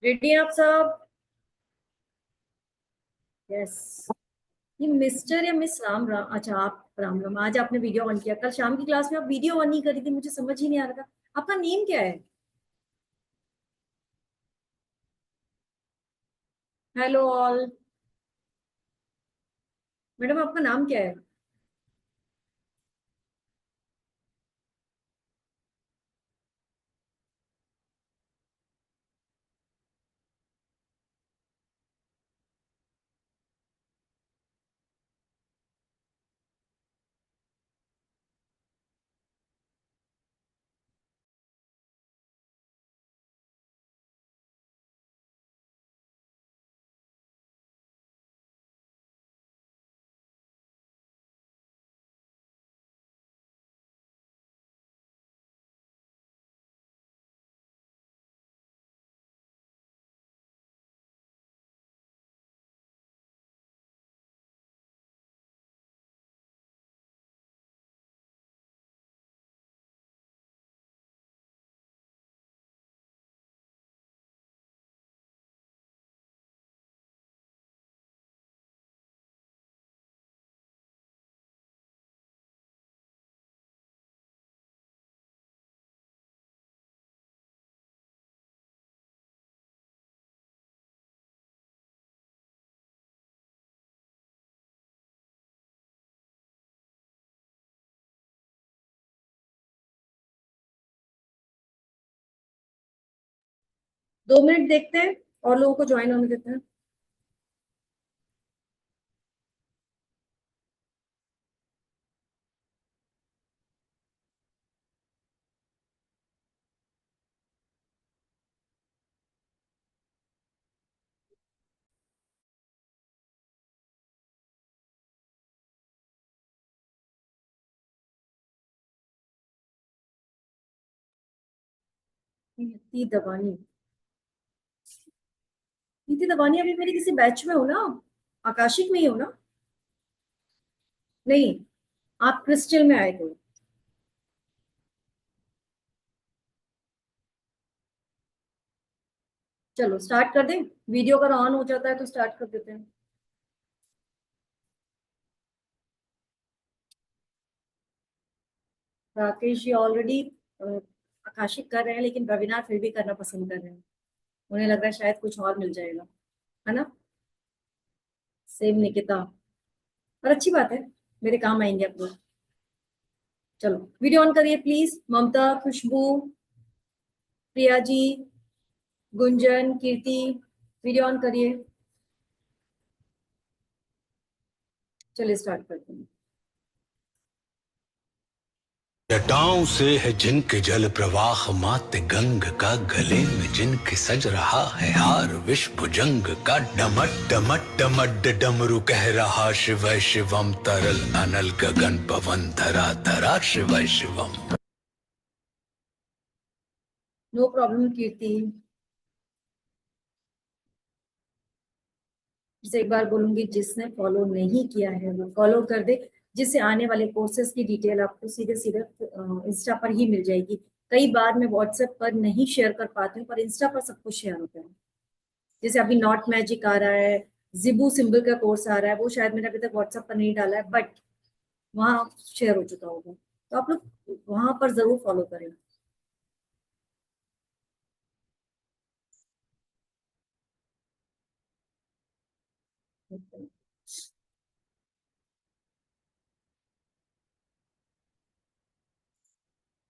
Ready हैं आप सब? यस। ये मिस्टर या मिस राम राम, अच्छा आप राम राम। आज आपने वीडियो ऑन किया, कल शाम की क्लास में आप वीडियो ऑन नहीं करी थी, मुझे समझ ही नहीं आ रहा था। आपका नेम क्या है? Hello all. मैडम आपका नाम क्या है? दो मिनट देखते हैं और लोगों को ज्वाइन होने देते हैं। नीति दवानी। नीति दवानी अभी मेरी किसी बैच में हो ना? आकाशिक में ही हो ना? नहीं, आप क्रिस्टल में आए थे। चलो स्टार्ट कर दें। वीडियो अगर ऑन हो जाता है तो स्टार्ट कर देते हैं। राकेश जी ऑलरेडी आकाशिक कर रहे हैं, लेकिन रविनाथ फिर भी करना पसंद कर रहे हैं। उन्हें लग रहा है शायद कुछ और मिल जाएगा, है ना? सेम निकिता। और अच्छी बात है, मेरे काम आएंगे आप लोग। चलो वीडियो ऑन करिए please. Mamta, Khushboo, Priya ji, Gunjan, Kirti, video on करिए। चलिए स्टार्ट करते हैं। जटाओं से है जिनके जल प्रवाह, मात गंग का गले में जिनके सज रहा है हार, विश्व भुजंग का डमट डमट डमट डमरू कह रहा शिवय शिवम, तरल अनल गगन पवन धरा धरा शिवय शिवम। नो प्रॉब्लम कीर्ति। जिसे एक बार बोलूंगी, जिसने फॉलो नहीं किया है वो फॉलो कर दे, जिससे आने वाले कोर्सेज की डिटेल आपको सीधे सीधे इंस्टा पर ही मिल जाएगी। कई बार मैं व्हाट्सएप पर नहीं शेयर कर पाती हूँ, पर इंस्टा पर सब कुछ शेयर होता है। जैसे अभी नॉट मैजिक आ रहा है, जिबू सिंबल का कोर्स आ रहा है, वो शायद मैंने अभी तक व्हाट्सएप पर नहीं डाला है, बट वहां शेयर हो चुका होगा। तो आप लोग वहां पर जरूर फॉलो करें।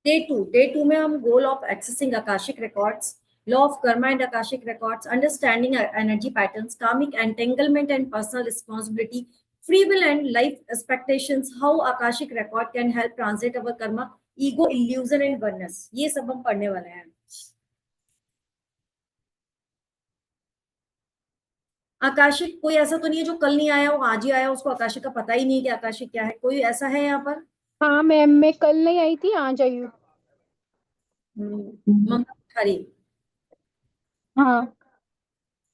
डे टू में हम goal of accessing akashic records, law of karma and akashic records, understanding energy patterns, karmic entanglement and personal responsibility, free will and life expectations, how akashic record can help translate our karma, ego, illusion and oneness, ये सब हम पढ़ने वाले हैं। Akashic कोई ऐसा तो नहीं है जो कल नहीं आया वो आज ही आया, उसको आकाशिक का पता ही नहीं है कि आकाशिक क्या है? कोई ऐसा है यहाँ पर? हाँ मैम, मैं कल नहीं आई थी, आज आई हूँ। ममता खरी। हाँ।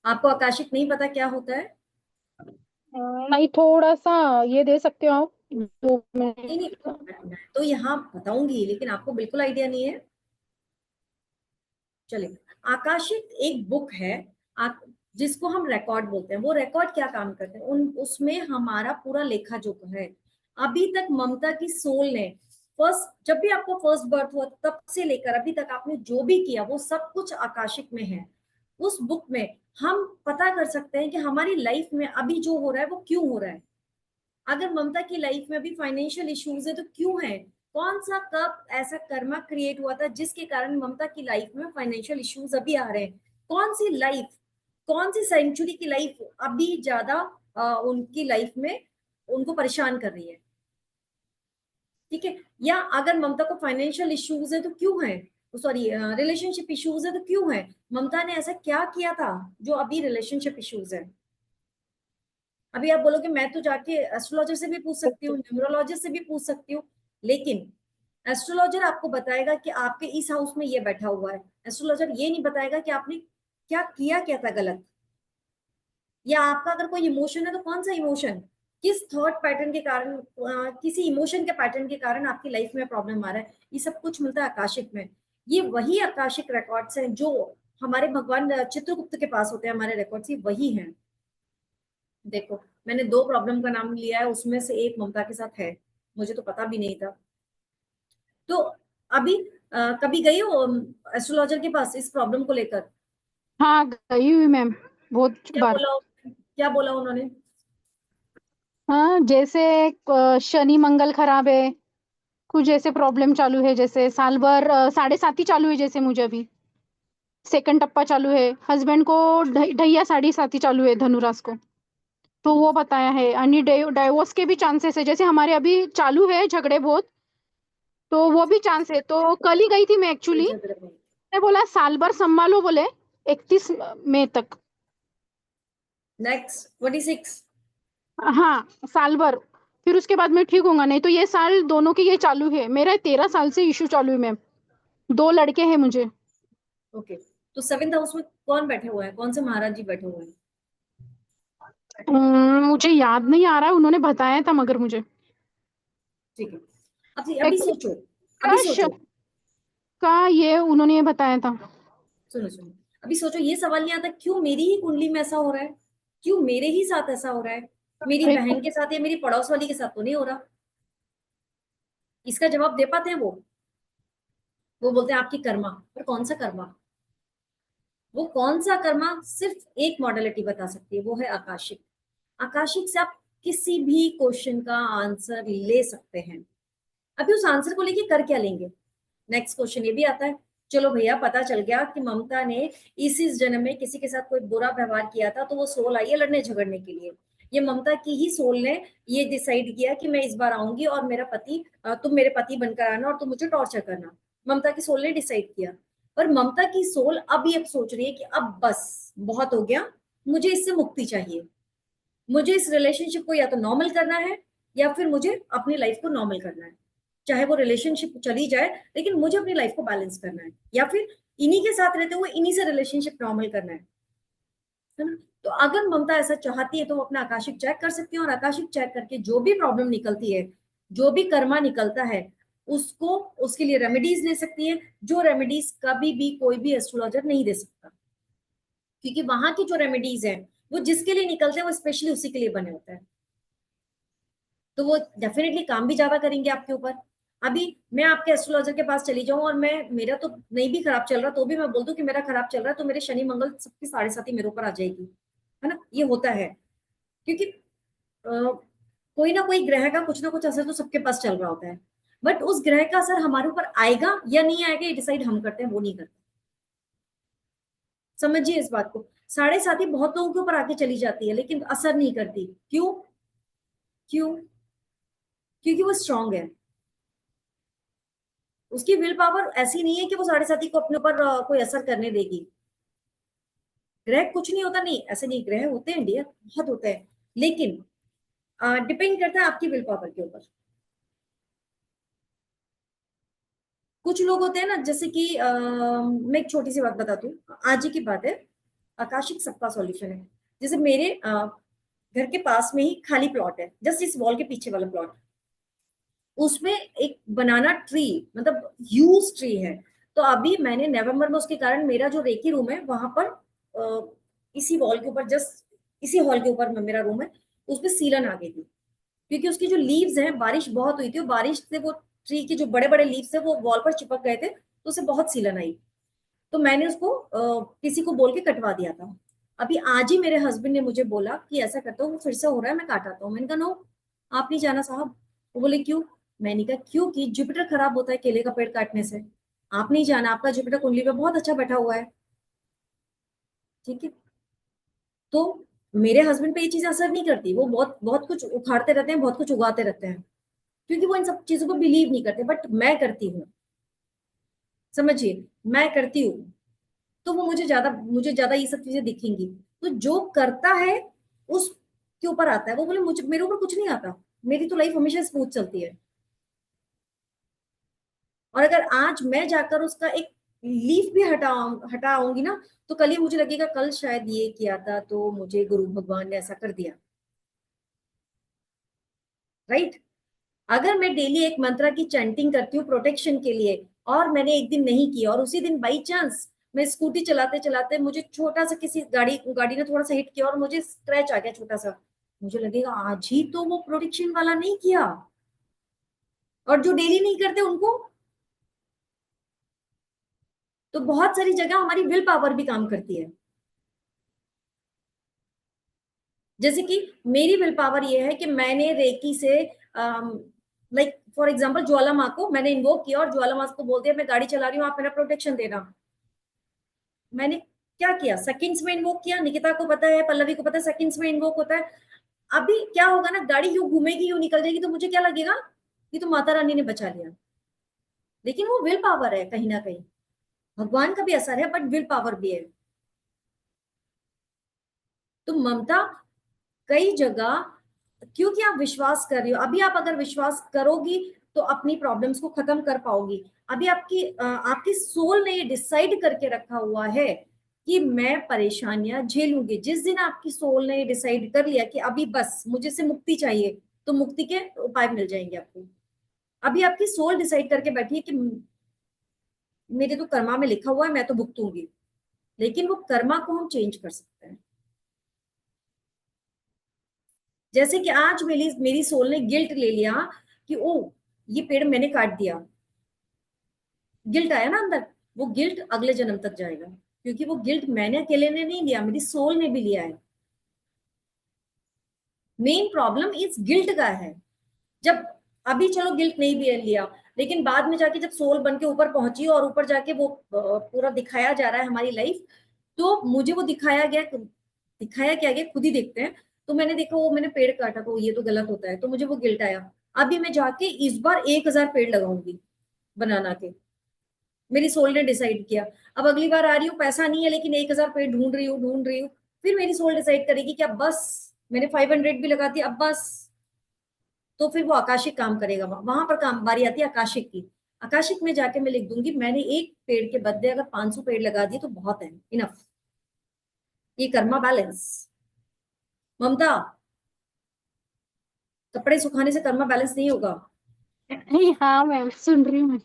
आपको आकाशिक नहीं पता क्या होता है? नहीं, थोड़ा सा ये दे सकते हो आप? 2 मिनट। नहीं नहीं, मैं तो यहाँ बताऊंगी, लेकिन आपको बिल्कुल आइडिया नहीं है। चलिए, आकाशिक एक बुक है जिसको हम रिकॉर्ड बोलते हैं। वो रिकॉर्ड क्या काम करते हैं, उसमें हमारा पूरा लेखा जोखा है। अभी तक ममता की सोल ने जब भी आपको फर्स्ट बर्थ हुआ तब से लेकर अभी तक आपने जो भी किया वो सब कुछ आकाशिक में है। उस बुक में हम पता कर सकते हैं कि हमारी लाइफ में अभी जो हो रहा है वो क्यों हो रहा है। अगर ममता की लाइफ में अभी फाइनेंशियल इश्यूज है तो क्यों है, कौन सा कब ऐसा कर्मा क्रिएट हुआ था जिसके कारण ममता की लाइफ में फाइनेंशियल इश्यूज अभी आ रहे हैं, कौन सी लाइफ, कौन सी सेंचुरी की लाइफ अभी ज्यादा उनकी लाइफ में उनको परेशान कर रही है। ठीक है, या अगर ममता को फाइनेंशियल इश्यूज है तो क्यों है, सॉरी रिलेशनशिप इश्यूज है तो क्यों है, ममता ने ऐसा क्या किया था जो अभी रिलेशनशिप इश्यूज है। अभी आप बोलोगे मैं तो जाके एस्ट्रोलॉजर से भी पूछ सकती हूँ, न्यूमरोलॉजिस्ट से भी पूछ सकती हूँ, लेकिन एस्ट्रोलॉजर आपको बताएगा कि आपके इस हाउस में ये बैठा हुआ है। एस्ट्रोलॉजर ये नहीं बताएगा कि आपने क्या था गलत, या आपका अगर कोई इमोशन है तो कौन सा इमोशन, किस थॉट पैटर्न के कारण, किसी इमोशन के पैटर्न के कारण आपकी लाइफ में प्रॉब्लम आ रहा है। ये सब कुछ मिलता है आकाशिक में। ये वही आकाशिक रिकॉर्ड्स हैं जो हमारे भगवान चित्रगुप्त के पास होते हैं, हमारे रिकॉर्ड्स ये वही हैं। देखो, मैंने 2 प्रॉब्लम का नाम लिया है, उसमें से एक ममता के साथ है, मुझे तो पता भी नहीं था। तो अभी कभी गई हो एस्ट्रोलॉजर के पास इस प्रॉब्लम को लेकर? हाँ, गई हुई मैम बहुत क्या बार। बोला, क्या बोला उन्होंने? हाँ, जैसे शनि मंगल खराब है, कुछ ऐसे प्रॉब्लम चालू है, जैसे साल भर 7.5 चालू है, जैसे मुझे अभी सेकंड टप्पा चालू है, हस्बैंड को ढैया 7.5 चालू है धनुराश को, तो वो बताया है। आणि डाइवोर्स के भी चांसेस है, जैसे हमारे अभी चालू है झगड़े बहुत, तो वो भी चांस है। तो कल ही गई थी मैं एक्चुअली, ने बोला साल भर संभालो, बोले 31 मई तक। नेक्स्ट 26। हाँ, साल भर, फिर उसके बाद मैं ठीक होऊंगा। नहीं तो ये साल दोनों की ये चालू है, मेरा 13 साल से इशू चालू है मैम, 2 लड़के हैं मुझे। ओके, तो 7th हाउस में कौन बैठे हुए हैं, कौन से महाराज जी बैठे हुए हैं? मुझे याद नहीं आ रहा है, उन्होंने बताया था मगर मुझे ठीक है, अभी एक सोचो, अभी क्रश सोचो, का ये उन्होंने ये बताया था। सुनो सुनो, अभी सोचो, ये सवाल नहीं आता क्यों मेरी ही कुंडली में ऐसा हो रहा है, क्यों मेरे ही साथ ऐसा हो रहा है, मेरी एक बहन के साथ या मेरी पड़ोस वाली के साथ तो नहीं हो रहा। इसका जवाब दे पाते हैं वो बोलते हैं आपकी कर्मा, पर कौन सा कर्मा, वो कौन सा कर्मा सिर्फ एक मॉडलिटी बता सकती है, वो है आकाशिक। आकाशिक से आप किसी भी क्वेश्चन का आंसर ले सकते हैं। अभी उस आंसर को लेके कर क्या लेंगे, नेक्स्ट क्वेश्चन ये भी आता है। चलो भैया, पता चल गया कि ममता ने इस जन्म में किसी के साथ कोई बुरा व्यवहार किया था, तो वो सोल आई है लड़ने झगड़ने के लिए। ये ममता की ही सोल ने ये डिसाइड किया कि मैं इस बार आऊंगी और मेरा पति, तुम मेरे पति बनकर आना और तुम मुझे टॉर्चर करना। ममता की सोल ने डिसाइड किया। पर ममता की सोल अब ये सोच रही है कि अब बस बहुत हो गया, मुझे इससे मुक्ति चाहिए, मुझे इस रिलेशनशिप को या तो नॉर्मल करना है या फिर मुझे अपनी लाइफ को नॉर्मल करना है। चाहे वो रिलेशनशिप चली जाए, लेकिन मुझे अपनी लाइफ को बैलेंस करना है, या फिर इन्हीं के साथ रहते हुए इन्हीं से रिलेशनशिप नॉर्मल करना है ना। तो अगर ममता ऐसा चाहती है तो वो अपना आकाशिक चेक कर सकती है, और आकाशिक चेक करके जो भी प्रॉब्लम निकलती है, जो भी कर्मा निकलता है, उसको उसके लिए रेमेडीज ले सकती है, जो रेमेडीज कभी भी कोई भी एस्ट्रोलॉजर नहीं दे सकता, क्योंकि वहां की जो रेमेडीज है वो जिसके लिए निकलते हैं वो स्पेशली उसी के लिए बने होते हैं, तो वो डेफिनेटली काम भी ज्यादा करेंगे आपके ऊपर। अभी मैं आपके एस्ट्रोलॉजर के पास चली जाऊं और मैं, मेरा तो नहीं भी खराब चल रहा तो भी मैं बोल दूं कि मेरा खराब चल रहा है, तो मेरे शनि मंगल सबकी 7.5 मेरे ऊपर आ जाएगी, है ना। ये होता है क्योंकि कोई ना कोई ग्रह का कुछ ना कुछ असर तो सबके पास चल रहा होता है, बट उस ग्रह का असर हमारे ऊपर आएगा या नहीं आएगा ये डिसाइड हम करते हैं, वो नहीं करते। समझिए इस बात को, 7.5 बहुत लोगों के ऊपर आके चली जाती है लेकिन असर नहीं करती। क्यों? क्यों? क्योंकि वो स्ट्रांग है, उसकी विल पावर ऐसी नहीं है कि वो 7.5 को अपने ऊपर कोई असर करने देगी। ग्रह कुछ नहीं होता, नहीं ऐसे नहीं, ग्रह होते हैं डियर, बहुत होते हैं, लेकिन डिपेंड करता है आपकी विल पावर के ऊपर। कुछ लोग होते हैं ना, जैसे कि मैं एक छोटी सी बात बताती हूँ, आज ही की बात है, आकाशिक सबका सॉल्यूशन है। जैसे मेरे घर के पास में ही खाली प्लॉट है, जस्ट इस वॉल के पीछे वाला प्लॉट, उसमें एक बनाना ट्री, मतलब ह्यूज ट्री है, तो अभी मैंने नवंबर में उसके कारण मेरा जो रेकी रूम है वहां पर इसी वॉल के ऊपर, जस्ट इसी हॉल के ऊपर में मेरा रूम है, उसपे सीलन आ गई थी, क्योंकि उसकी जो लीव्स हैं, बारिश बहुत हुई थी और बारिश से वो ट्री के जो बड़े बड़े लीव्स थे वो वॉल पर चिपक गए थे, तो उसे बहुत सीलन आई। तो मैंने उसको किसी को बोल के कटवा दिया था। अभी आज ही मेरे हस्बैंड ने मुझे बोला कि ऐसा करता हूँ, वो फिर से हो रहा है, मैं काटाता हूँ। मैंने कहा नो, आप नहीं जाना साहब। वो बोले क्यों? मैंने कहा क्योंकि जुपिटर खराब होता है केले का पेड़ काटने से। आप नहीं जाना, आपका जुपिटर कुंडली पे बहुत अच्छा बैठा हुआ है, ठीक है। तो मेरे हस्बैंड पे ये चीज असर नहीं करती, वो बहुत बहुत कुछ उखाड़ते रहते हैं, बहुत कुछ उगाते रहते हैं, क्योंकि वो इन सब चीजों को बिलीव नहीं करते, बट मैं करती हूँ, समझिए, मैं करती हूँ। तो वो मुझे ज्यादा ये सब चीजें दिखेंगी। तो जो करता है उसके ऊपर आता है। वो बोले मुझे, मेरे ऊपर कुछ नहीं आता, मेरी तो लाइफ हमेशा स्मूथ चलती है। और अगर आज मैं जाकर उसका एक लीफ भी हटाऊंगी ना, तो कल ही मुझे लगेगा कल शायद ये किया था, तो मुझे गुरु भगवान ने ऐसा कर दिया, राइट। अगर मैं डेली एक मंत्रा की चैंटिंग करती हूँ प्रोटेक्शन के लिए, और मैंने एक दिन नहीं किया, और उसी दिन बाई चांस मैं स्कूटी चलाते चलाते मुझे छोटा सा किसी गाड़ी गाड़ी ने थोड़ा सा हिट किया और मुझे स्क्रैच आ गया छोटा सा, मुझे लगेगा आज ही तो वो प्रोटेक्शन वाला नहीं किया। और जो डेली नहीं करते उनको, तो बहुत सारी जगह हमारी विल पावर भी काम करती है। जैसे कि मेरी विल पावर ये है कि मैंने रेकी से, लाइक फॉर एग्जांपल ज्वाला माँ को मैंने इन्वोक किया और ज्वाला माँ को बोल दिया मैं गाड़ी चला रही हूँ, आप मेरा प्रोटेक्शन देना। मैंने क्या किया, सेकंड्स में इन्वोक किया। निकिता को पता है, पल्लवी को पता है, सेकंड्स में इन्वोक होता है। अभी क्या होगा ना, गाड़ी यूं घूमेगी, यूं निकल जाएगी, तो मुझे क्या लगेगा कि तो माता रानी ने बचा लिया। लेकिन वो विल पावर है, कहीं ना कहीं भगवान का भी असर है, बट विल पावर भी है। तो ममता, कई जगह, क्योंकि आप विश्वास कर रही हो, अभी आप अगर विश्वास करोगी तो अपनी प्रॉब्लम्स को खत्म कर पाओगी। अभी आपकी सोल ने ये डिसाइड करके रखा हुआ है कि मैं परेशानियां झेलूंगी। जिस दिन आपकी सोल ने ये डिसाइड कर लिया कि अभी बस मुझे से मुक्ति चाहिए, तो मुक्ति के उपाय मिल जाएंगे आपको। अभी आपकी सोल डिसाइड करके बैठी है कि मेरे तो कर्मा में लिखा हुआ है, मैं तो भुगतूंगी। लेकिन वो कर्मा को हम चेंज कर सकते हैं। जैसे कि आज मेरी सोल ने गिल्ट ले लिया कि ओ, ये पेड़ मैंने काट दिया, गिल्ट आया ना अंदर, वो गिल्ट अगले जन्म तक जाएगा, क्योंकि वो गिल्ट मैंने अकेले ने नहीं लिया, मेरी सोल ने भी लिया है। मेन प्रॉब्लम इस गिल्ट का है। जब अभी चलो गिल्ट नहीं भी लिया, लेकिन बाद में जाके जब सोल बन के ऊपर पहुंची और ऊपर जाके वो पूरा दिखाया जा रहा है हमारी लाइफ, तो मुझे वो दिखाया क्या गया खुद ही देखते हैं। तो मैंने देखा वो मैंने पेड़ काटा, तो ये तो गलत होता है, तो मुझे वो गिल्ट आया। अभी मैं जाके इस बार 1000 पेड़ लगाऊंगी बनाना के, मेरी सोल ने डिसाइड किया। अब अगली बार आ रही हूँ, पैसा नहीं है लेकिन 1000 पेड़ ढूंढ रही हूँ। फिर मेरी सोल डिसाइड करेगी कि अब बस, मैंने 500 भी लगा दिया, अब बस। तो फिर वो आकाशिक काम करेगा, वहां पर काम बारी आती है आकाशिक की। आकाशिक में जाके मैं लिख दूंगी मैंने एक पेड़ के बदले अगर 500 पेड़ लगा दिए तो बहुत है, इनफ। ये कर्मा बैलेंस। ममता, कपड़े सुखाने से कर्मा बैलेंस नहीं होगा। नहीं, हाँ मैं सुन रही हूँ।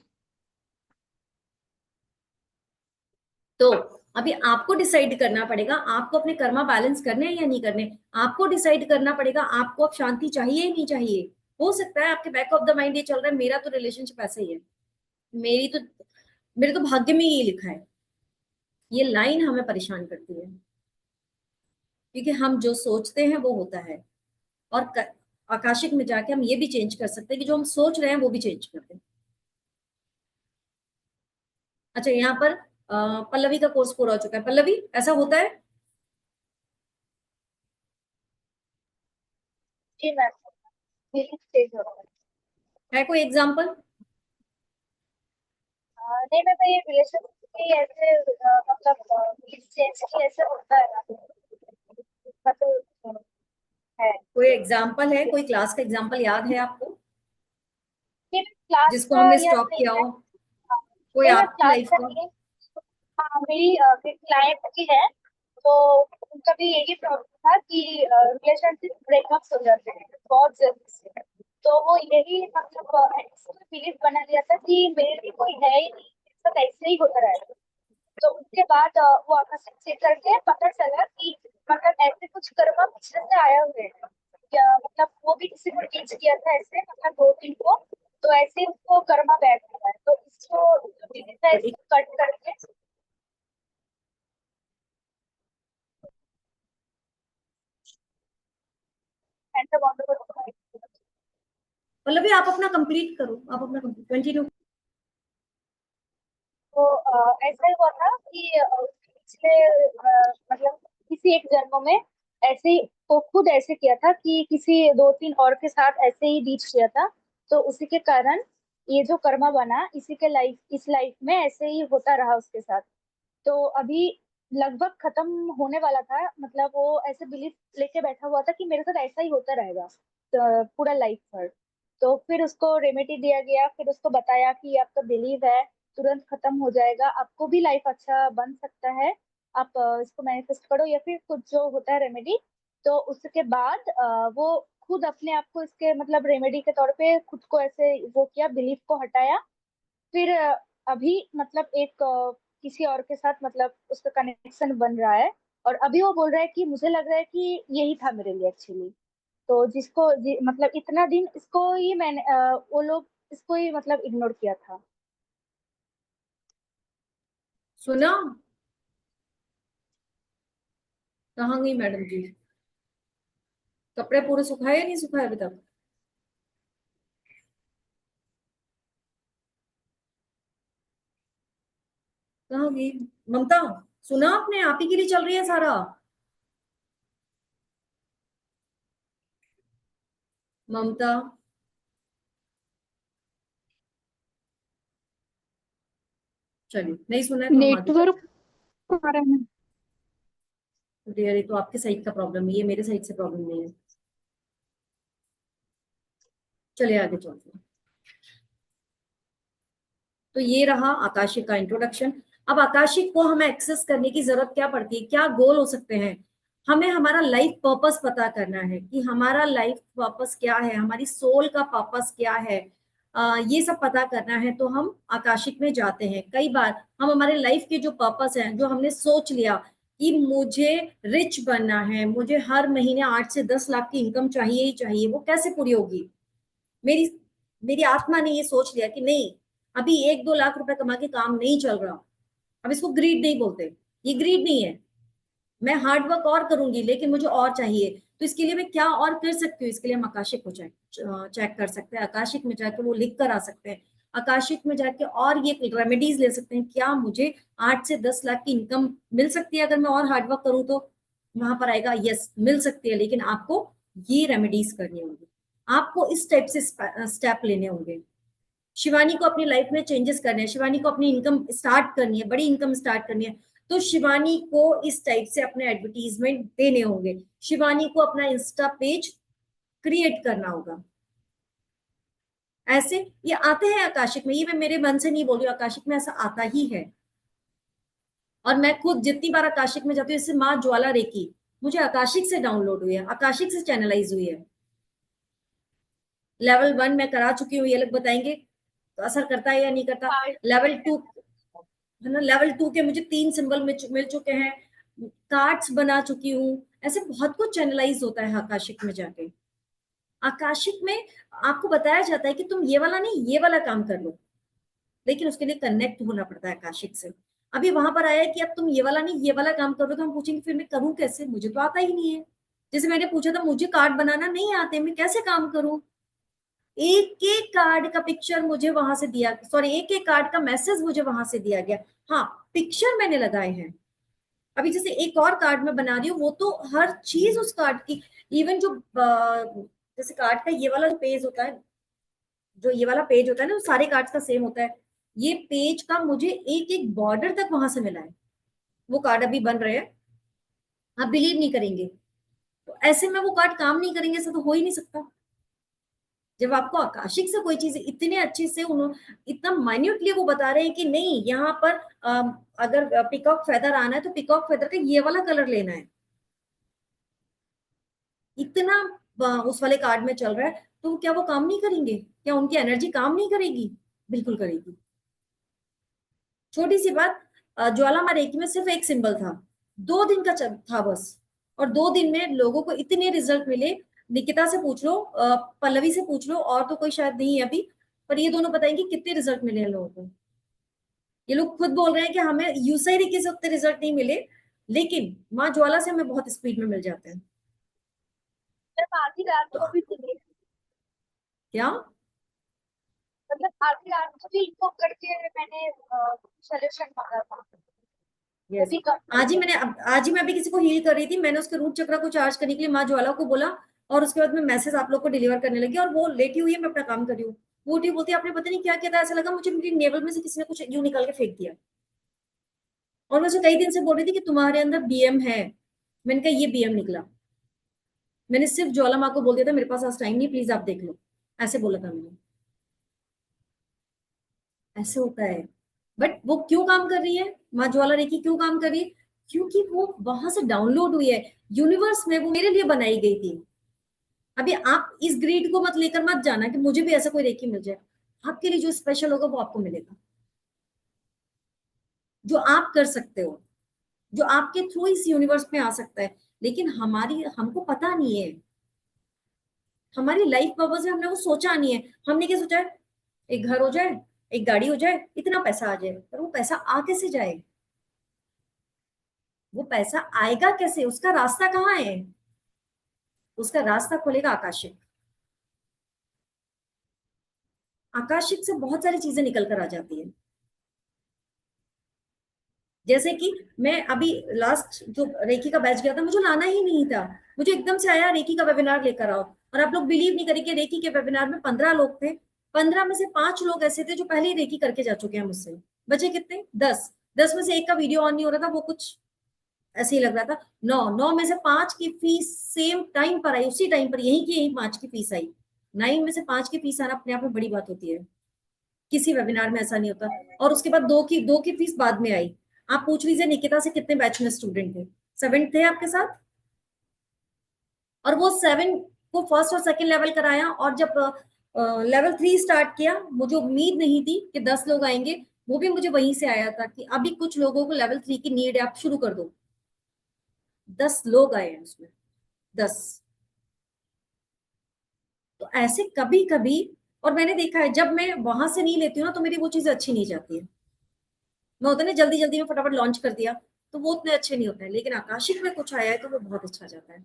तो अभी आपको डिसाइड करना पड़ेगा, आपको अपने कर्मा बैलेंस करने हैं या नहीं करने। आपको डिसाइड करना पड़ेगा आपको अब शांति चाहिए या नहीं चाहिए। हो सकता है आपके बैक ऑफ द माइंड ये चल रहा है मेरा तो रिलेशनशिप ऐसा ही है, मेरी तो मेरे तो भाग्य में ये लिखा है। ये लाइन हमें परेशान करती है, क्योंकि हम जो सोचते हैं वो होता है। और आकाशिक में जाके हम ये भी चेंज कर सकते हैं कि जो हम सोच रहे हैं वो भी चेंज कर दें। अच्छा, यहाँ पर पल्लवी का कोर्स पूरा हो चुका है। पल्लवी, ऐसा होता है? जी मैम, मेरी स्टेज हो रहा है कोई एग्जाम्पल? है। नहीं मैम, ये रिलेशनशिप की ऐसे मतलब इस चेंज की ऐसे होता है ना, मतलब है। कोई एग्जाम्पल है, कोई क्लास का एग्जाम्पल याद है आपको ये क्लास जिसको का हमने या स्टॉप नहीं किया है। हो? हाँ, कोई नहीं मैम, आपकी क्लास लाइफ का का? नहीं है। हाँ, मेरी क्लाइंट की है। तो उनका भी यही प्रॉब्लम था कि रिलेशनशिप ब्रेकअप्स हो जाते हैं बहुत जल्दी से। तो वो यही मतलब बिलीव बना लिया था कि मेरे लिए कोई है ही नहीं, सब ऐसे ही होता रहेगा। तो उसके बाद वो आकस्मिक चेक करके पता चला कि मतलब ऐसे कुछ कर्म पिछले से आया हुए हैं, या मतलब वो भी किसी को टीच किया था ऐसे, मतलब 2-3 को, तो ऐसे उसको कर्मा बैठ हुआ है, तो इसको जो विधि है एक इसको कट करके एंटर बॉन्ड को रखा है। पल्लवी आप अपना कंप्लीट करो, आप अपना कंटिन्यू। तो ऐसा ही हुआ था कि पिछले मतलब किसी एक जन्म में ऐसे ही तो खुद ऐसे किया था कि किसी 2-3 और के साथ ऐसे ही बीच किया था, तो उसी के कारण ये जो कर्मा बना, इसी के लाइफ इस लाइफ में ऐसे ही होता रहा उसके साथ। तो अभी लगभग खत्म होने वाला था, मतलब वो ऐसे बिलीफ लेके बैठा हुआ था कि मेरे साथ ऐसा ही होता रहेगा तो पूरा लाइफ भर। तो फिर उसको रेमेडी दिया गया, फिर उसको बताया कि आपका बिलीव है, तुरंत खत्म हो जाएगा, आपको भी लाइफ अच्छा बन सकता है, आप इसको मैनिफेस्ट करो या फिर कुछ जो होता है रेमेडी। तो उसके बाद वो खुद अपने आप को इसके मतलब रेमेडी के तौर पे खुद को ऐसे वो किया, बिलीफ को हटाया। फिर अभी मतलब एक किसी और के साथ मतलब उसका कनेक्शन बन रहा है, और अभी वो बोल रहा है कि मुझे लग रहा है कि यही था मेरे लिए एक्चुअली। तो मतलब इतना दिन इसको ही मैंने वो लोग इसको ही मतलब इग्नोर किया था। सुना? कहाँ गई मैडम जी? कपड़े पूरे सुखाए या नहीं सुखाए अभी तक? कहाँ गई ममता? सुना आपने? आप ही के लिए चल रही है सारा। ममता, चलिए नहीं सुना है तो हम आगे नेटवर्क चलते आ रहा है। हैं। ये तो आपके साइड का प्रॉब्लम है, ये मेरे साइड से प्रॉब्लम नहीं है। चलिए आगे चलते हैं। तो ये रहा आकाशिक का इंट्रोडक्शन। अब आकाशिक को हमें एक्सेस करने की जरूरत क्या पड़ती है, क्या गोल हो सकते हैं? हमें हमारा लाइफ पर्पस पता करना है कि हमारा लाइफ पर्पस क्या है, हमारी सोल का पर्पस क्या है। ये सब पता करना है तो हम आकाशिक में जाते हैं। कई बार हम हमारे लाइफ के जो पर्पस है, जो हमने सोच लिया कि मुझे रिच बनना है, मुझे हर महीने 8 से 10 लाख की इनकम चाहिए ही चाहिए, वो कैसे पूरी होगी? मेरी मेरी आत्मा ने ये सोच लिया कि नहीं, अभी 1-2 लाख रुपए कमा के काम नहीं चल रहा। अब इसको ग्रीड नहीं बोलते, ये ग्रीड नहीं है। मैं हार्ड वर्क और करूंगी लेकिन मुझे और चाहिए, तो इसके लिए मैं क्या और कर सकती हूँ? इसके लिए हम आकाशिक को चेक कर सकते हैं, आकाशिक में जाकर वो लिख कर आ सकते हैं, आकाशिक में जाके और ये रेमेडीज ले सकते हैं। क्या मुझे 8 से 10 लाख की इनकम मिल सकती है अगर मैं और हार्ड वर्क करूँ? तो वहां पर आएगा यस मिल सकती है, लेकिन आपको ये रेमेडीज करनी होगी, आपको इस टाइप से स्टेप लेने होंगे। शिवानी को अपनी लाइफ में चेंजेस करने हैं, शिवानी को अपनी इनकम स्टार्ट करनी है, बड़ी इनकम स्टार्ट करनी है, तो शिवानी को इस टाइप से अपने एडवर्टीजमेंट देने होंगे, शिवानी को अपना इंस्टा पेज क्रिएट करना होगा। ऐसे ये आते हैं आकाशिक में, ये मैं मेरे मन से नहीं बोल रही हूँ, आकाशिक में ऐसा आता ही है। और मैं खुद जितनी बार आकाशिक में जाती हूँ, जैसे माँ ज्वाला रेकी मुझे आकाशिक से डाउनलोड हुई है, आकाशिक से चैनलाइज हुई है। लेवल 1 मैं करा चुकी हूँ, ये लोग बताएंगे तो असर करता है या नहीं करता। लेवल 2 है ना, लेवल 2 के मुझे 3 सिंबल मिल चुके हैं, कार्ड्स बना चुकी हूँ। ऐसे बहुत कुछ चैनलाइज होता है आकाशिक में जाके। आकाशिक में आपको बताया जाता है कि तुम ये वाला नहीं ये वाला काम कर लो, लेकिन उसके लिए कनेक्ट होना पड़ता है आकाशिक से। अभी वहां पर आया है कि अब तुम ये वाला नहीं ये वाला काम करो, तो हम पूछेंगे फिर मैं करूं कैसे, मुझे तो आता ही नहीं है। जैसे मैंने पूछा था मुझे कार्ड बनाना नहीं आते, मैं कैसे काम करूं? एक एक कार्ड का पिक्चर मुझे वहां से दिया, सॉरी एक एक कार्ड का मैसेज मुझे वहां से दिया गया। हाँ, पिक्चर मैंने लगाए हैं। अभी जैसे एक और कार्ड मैं बना रही हूँ, वो तो हर चीज उस कार्ड की, इवन जो जैसे कार्ड का ये वाला पेज होता है, जो ये वाला पेज होता है ना, सारे कार्ड्स का सेम होता है, ये पेज का मुझे एक एक बॉर्डर तक वहां से मिला है। वो कार्ड अभी बन रहे हैं, आप बिलीव नहीं करेंगे। तो ऐसे में वो कार्ड काम नहीं करेंगे, ऐसा तो हो ही नहीं सकता। जब आपको आकाशिक से कोई चीज इतने अच्छे से उन्होंने इतना माइन्यूटली वो बता रहे हैं कि नहीं यहाँ पर अगर पिकॉक फेदर आना है तो पिकॉक फेदर का ये वाला कलर लेना है, इतना उस वाले कार्ड में चल रहा है, तो क्या वो काम नहीं करेंगे? क्या उनकी एनर्जी काम नहीं करेगी? बिल्कुल करेगी। छोटी सी बात, ज्वाला रेकी में सिर्फ एक सिंबल था, 2 दिन का था बस, और 2 दिन में लोगों को इतने रिजल्ट मिले। निकिता से पूछ लो, पल्लवी से पूछ लो, और तो कोई शायद नहीं है अभी, पर ये दोनों बताएंगे कितने रिजल्ट मिले हैं लोगों को। ये लोग खुद बोल रहे हैं कि हमें यूसई रेकी से उतने रिजल्ट नहीं मिले, लेकिन माँ ज्वाला से हमें बहुत स्पीड में मिल जाते हैं। जब आधी रात तो को भी मिले, क्या मतलब आधी रात को भी इनको करके मैंने सोल्यूशन मांगा था, वो यस, भी कम आज ही हो मैंने आज ही मैं अभी किसी को हील कर रही थी, मैंने उसके रूट चक्र को चार्ज करने के लिए माँ ज्वाला को बोला, और उसके बाद मैं मैसेज आप लोग को डिलीवर करने लगी, और वो लेटी हुई है, मैं अपना काम कर रही हूँ। वो उठी, बोलती है आपने पता नहीं क्या किया था, ऐसा लगा मुझे मेरी नेवल में से किसी ने कुछ यूं निकाल के फेंक दिया। और मुझे कई दिन से बोल रही थी कि तुम्हारे अंदर बीएम है। मैंने कहा ये बीएम निकला। मैंने सिर्फ ज्वाला माँ को बोल दिया था मेरे पास आज टाइम नहीं, प्लीज आप देख लो, ऐसे बोला था मैंने। ऐसे होता है, बट वो क्यों काम कर रही है, माँ ज्वाला रेकी क्यों काम कर रही है? क्योंकि वो वहां से डाउनलोड हुई है यूनिवर्स में, वो मेरे लिए बनाई गई थी। अभी आप इस ग्रीड को मत लेकर मत जाना कि मुझे भी ऐसा कोई रेकी मिल जाए। आपके लिए जो स्पेशल होगा वो आपको मिलेगा, जो आप कर सकते हो, जो आपके थ्रू इस यूनिवर्स में आ सकता है। लेकिन हमको पता नहीं है, हमारी लाइफ पर्पस है, हमने वो सोचा नहीं है। हमने क्या सोचा है, एक घर हो जाए, एक गाड़ी हो जाए, इतना पैसा आ जाए, पर वो पैसा आ कैसे जाए? वो पैसा आएगा कैसे, उसका रास्ता कहाँ है? उसका रास्ता खोलेगा आकाशिक। आकाशिक से बहुत सारी चीजें निकल कर आ जाती है। जैसे कि मैं अभी लास्ट जो रेकी का बैच गया था, मुझे लाना ही नहीं था, मुझे एकदम से आया रेकी का वेबिनार लेकर आओ। और आप लोग बिलीव नहीं करेंगे, रेकी के वेबिनार में 15 लोग थे, 15 में से 5 लोग ऐसे थे जो पहले ही रेकी करके जा चुके हैं मुझसे। बचे कितने? 10। 10 में से एक का वीडियो ऑन नहीं हो रहा था, वो कुछ ऐसे ही लग रहा था। 9 में से 5 की फीस सेम टाइम पर आई, उसी टाइम पर, यही की यही 5 की फीस आई। 9 में से 5 की फीस आना अपने आप में बड़ी बात होती है, किसी वेबिनार में ऐसा नहीं होता। और उसके बाद दो की फीस बाद में आई। आप पूछ लीजिए निकिता से कितने बैच में स्टूडेंट थे, 7 थे आपके साथ, और वो 7 को फर्स्ट और सेकंड लेवल कराया। और जब लेवल 3 स्टार्ट किया, मुझे उम्मीद नहीं थी कि 10 लोग आएंगे, वो भी मुझे वहीं से आया था कि अभी कुछ लोगों को लेवल 3 की नीड है, आप शुरू कर दो। 10 लोग आए हैं उसमें, 10। तो ऐसे कभी कभी, और मैंने देखा है जब मैं वहां से नहीं लेती हूँ ना, तो मेरी वो चीजें अच्छी नहीं जाती है। मैं होता ना जल्दी जल्दी में फटाफट लॉन्च कर दिया, तो वो उतने अच्छे नहीं होते हैं। लेकिन आकाशिक में कुछ आया है तो वो बहुत अच्छा जाता है।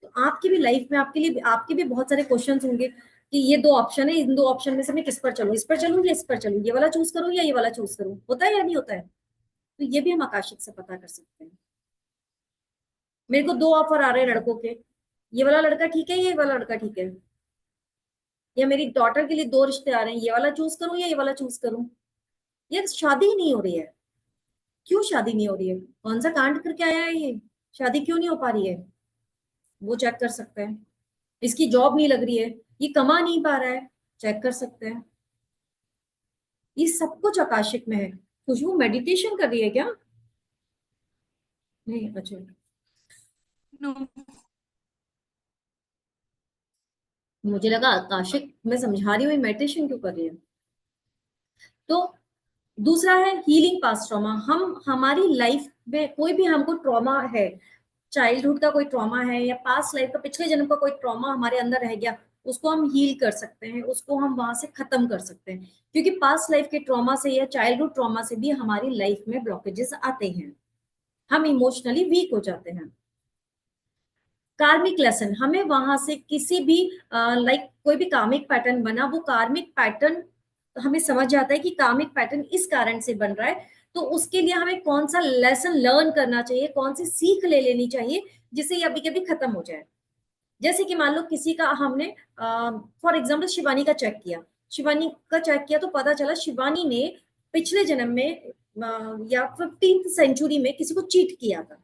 तो आपकी भी लाइफ में, आपके लिए आपके भी बहुत सारे क्वेश्चंस होंगे कि ये 2 ऑप्शन है, इन 2 ऑप्शन में से मैं किस पर चलूं, इस पर चलूं या इस पर चलूं, ये वाला चूज करूं या ये वाला चूज करूं, होता है या नहीं होता है? तो ये भी हम आकाशिक से पता कर सकते हैं। मेरे को 2 ऑफर आ रहे हैं लड़कों के, ये वाला लड़का ठीक है, ये वाला लड़का ठीक है, या मेरी डॉटर के लिए 2 रिश्ते आ रहे हैं, ये वाला चूज करूं या ये वाला चूज करूं। यार शादी ही नहीं हो रही है, क्यों शादी नहीं हो रही है? कौन सा कांड करके आया है ये, शादी क्यों नहीं हो पा रही है? वो चेक कर सकते हैं। इसकी जॉब नहीं लग रही है, ये कमा नहीं पा रहा है, चेक कर सकते हैं। ये सब कुछ आकाशिक में है। खुशबू मेडिटेशन कर रही है क्या? नहीं, अच्छा। नो। मुझे लगा आकाशिक मैं समझा रही हूँ, मेडिटेशन क्यों कर रही है? तो दूसरा है हीलिंग पास्ट ट्रॉमा। हम हमारी लाइफ में कोई भी हमको ट्रॉमा है, चाइल्डहुड का कोई ट्रॉमा है, या पास्ट लाइफ का, पिछले जन्म का कोई ट्रॉमा हमारे अंदर रह गया, उसको हम हील कर सकते हैं, उसको हम वहां से खत्म कर सकते हैं। क्योंकि पास्ट लाइफ के ट्रॉमा से या चाइल्डहुड ट्रॉमा से भी हमारी लाइफ में ब्लॉकेजेस आते हैं, हम इमोशनली वीक हो जाते हैं। कार्मिक लेसन, हमें वहां से किसी भी लाइक कोई भी कार्मिक पैटर्न बना, वो कार्मिक पैटर्न हमें समझ जाता है कि कार्मिक पैटर्न इस कारण से बन रहा है, तो उसके लिए हमें कौन सा लेसन लर्न करना चाहिए, कौन सी सीख ले लेनी चाहिए जिससे ये अभी कभी खत्म हो जाए। जैसे कि मान लो किसी का हमने फॉर एग्जाम्पल शिवानी का चेक किया, शिवानी का चेक किया तो पता चला शिवानी ने पिछले जन्म में या 15th सेंचुरी में किसी को चीट किया था,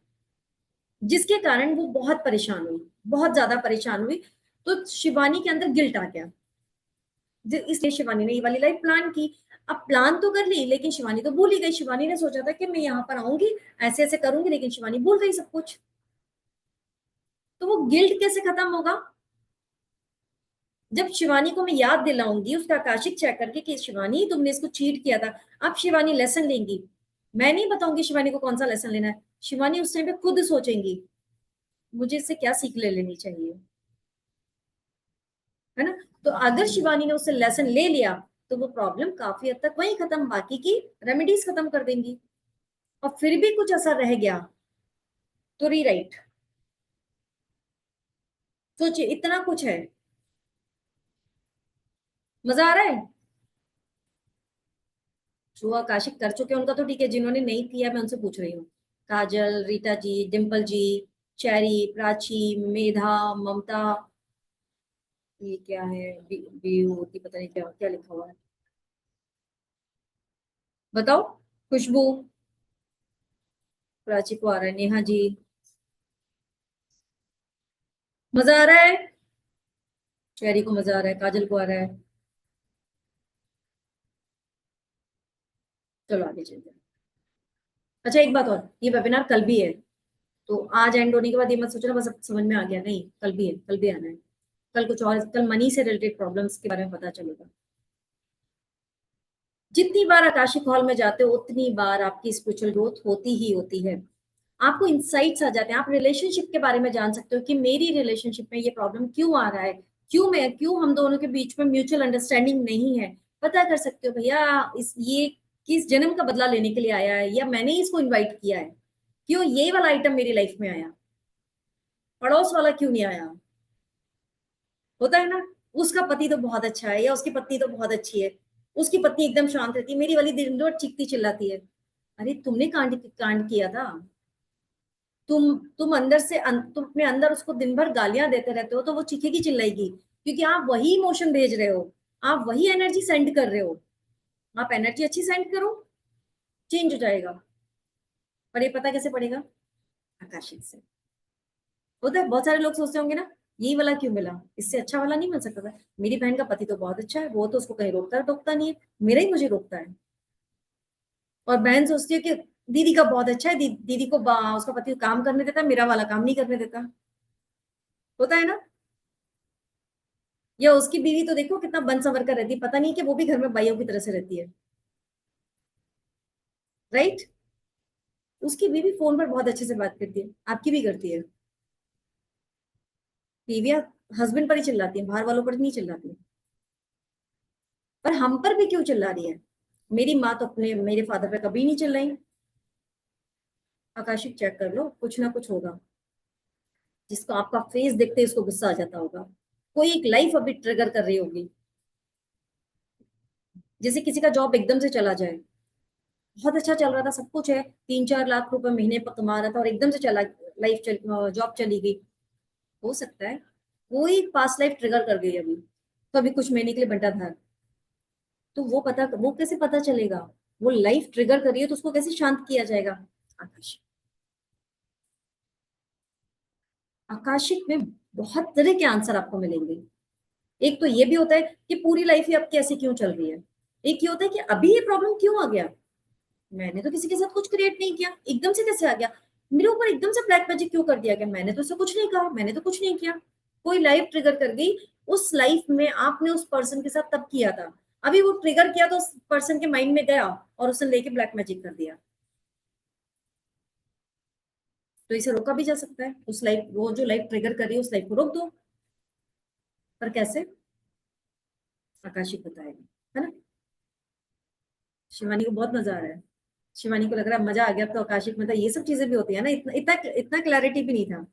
जिसके कारण वो बहुत परेशान हुई, बहुत ज्यादा परेशान हुई। तो शिवानी के अंदर गिल्ट आ गया, इसलिए शिवानी ने ये वाली लाइफ प्लान की। अब प्लान तो कर ली, लेकिन शिवानी तो भूल ही गई। शिवानी ने सोचा था कि मैं यहाँ पर आऊंगी, ऐसे ऐसे करूंगी, लेकिन शिवानी भूल गई सब कुछ। तो वो गिल्ट कैसे खत्म होगा? जब शिवानी को मैं याद दिलाऊंगी उसका आकाशिक चेक करके कि शिवानी तुमने इसको चीट किया था, अब शिवानी लेसन लेंगी। मैं नहीं बताऊंगी शिवानी को कौन सा लेसन लेना है, शिवानी उस टाइम पे खुद सोचेंगी मुझे इससे क्या सीख ले लेनी चाहिए, है ना। तो अगर शिवानी ने उससे लेसन ले लिया तो वो प्रॉब्लम काफी हद तक वहीं खत्म, बाकी की रेमेडीज खत्म कर देंगी। और फिर भी कुछ असर रह गया तो रीराइट। सोचिए इतना कुछ है। मजा आ रहा है। जो आकाशिक कर चुके हैं उनका तो ठीक है, जिन्होंने नहीं किया मैं उनसे पूछ रही हूँ। काजल, रीता जी, डिम्पल जी, चेरी, प्राची, मेधा, ममता, ये क्या है, होती पता नहीं क्या क्या लिखा हुआ है, बताओ। खुशबू, प्राची को आ रहा है, नेहा जी, मजा आ रहा है, चेरी को मजा आ रहा है, काजल को आ रहा है। चलो आगे चलते हैं। अच्छा एक बात और, ये वेबिनार कल भी है, तो आज एंड होने के बाद ये मत सोचना बस अब समझ में आ गया, नहीं, कल भी है, कल भी आना है। कल कुछ और, कल मनी से रिलेटेड प्रॉब्लम्स के बारे में पता चलेगा। जितनी बार आकाशिक हॉल में जाते हो उतनी बार आपकी स्पिरिचुअल ग्रोथ होती ही होती है। आपको इंसाइट्स आ जाते हैं, आप रिलेशनशिप के बारे में जान सकते हो कि मेरी रिलेशनशिप में ये प्रॉब्लम क्यों आ रहा है, क्यों हम दोनों के बीच में म्यूचुअल अंडरस्टैंडिंग नहीं है। पता कर सकते हो भैया इस ये किस जन्म का बदला लेने के लिए आया है, या मैंने इसको इन्वाइट किया है, क्यों ये वाला आइटम मेरी लाइफ में आया, पड़ोस वाला क्यों नहीं आया। होता है ना, उसका पति तो बहुत अच्छा है या उसकी पत्नी तो बहुत अच्छी है, उसकी पत्नी एकदम शांत रहती है, मेरी वाली दिन भर चीखती चिल्लाती है। अरे तुमने कांड कांड किया था, तुम अंदर से तुम अपने अंदर उसको दिन भर गालियां देते रहते हो तो वो चीखेगी चिल्लाएगी, क्योंकि आप वही इमोशन भेज रहे हो, आप वही एनर्जी सेंड कर रहे हो। आप एनर्जी अच्छी सेंड करो, चेंज हो जाएगा। पर ये पता कैसे पड़ेगा, आकाशिक से। होता है, बहुत सारे लोग सोचते होंगे ना यही वाला क्यों मिला, इससे अच्छा वाला नहीं मिल सकता था। मेरी बहन का पति तो बहुत अच्छा है, वो तो उसको कहीं रोकता टोकता नहीं है, मेरा ही मुझे रोकता है। और बहन सोचती है कि दीदी का बहुत अच्छा है, दीदी को उसका पति काम करने देता, मेरा वाला काम नहीं करने देता। होता है ना। या उसकी बीवी तो देखो कितना बन संवर कर रहती है, पता नहीं कि वो भी घर में बाइयों की तरह से रहती है, राइट। उसकी बीवी फोन पर बहुत अच्छे से बात करती है, आपकी भी करती है। बीवियां हस्बैंड पर ही चिल्लाती है, बाहर वालों पर नहीं चिल्लाती। पर हम पर भी क्यों चिल्ला रही है। मेरी माँ तो अपने मेरे फादर पे कभी नहीं चिल्लाई। आकाशिक चेक कर लो, कुछ ना कुछ होगा जिसको आपका फेस देखते ही उसको गुस्सा आ जाता होगा। कोई एक लाइफ अभी ट्रिगर कर रही होगी, जैसे किसी का जॉब एकदम से चला जाए, बहुत अच्छा चल रहा था, सब कुछ है, 3-4 लाख रुपए महीने पर कमा रहा था और एकदम से चला, जॉब चली गई। हो सकता है कोई पास्ट लाइफ ट्रिगर कर गई अभी, तो अभी कुछ महीने के लिए बंटा था। तो वो कैसे पता चलेगा, वो लाइफ ट्रिगर कर रही है तो उसको कैसे शांत किया जाएगा। आकाश, आकाशिक में बहुत तरह के आंसर आपको मिलेंगे। एक तो ये भी होता है कि पूरी लाइफ ही आपकी ऐसी क्यों चल रही है। एक ये होता है कि अभी ये प्रॉब्लम क्यों आ गया, मैंने तो किसी के साथ कुछ क्रिएट नहीं किया, एकदम से कैसे आ गया, मेरे ऊपर एकदम से ब्लैक मैजिक क्यों कर दिया गया, मैंने तो उसे कुछ नहीं कहा, मैंने तो कुछ नहीं किया। कोई लाइफ ट्रिगर कर गई, उस लाइफ में आपने उस पर्सन के साथ तब किया था, अभी वो ट्रिगर किया तो उस पर्सन के माइंड में गया और उसने लेके ब्लैक मैजिक कर दिया। तो इसे रोका भी जा सकता है, उस लाइफ, वो जो लाइफ ट्रिगर कर रही है उस लाइफ को रोक दो। पर कैसे, आकाशिक बताएगा, है ना। शिवानी को बहुत मजा आ रहा है, शिवानी को लग रहा है मजा आ गया, तो आकाशिक में था ये सब चीजें भी होती है ना, इतना इतना इतना क्लैरिटी भी नहीं था।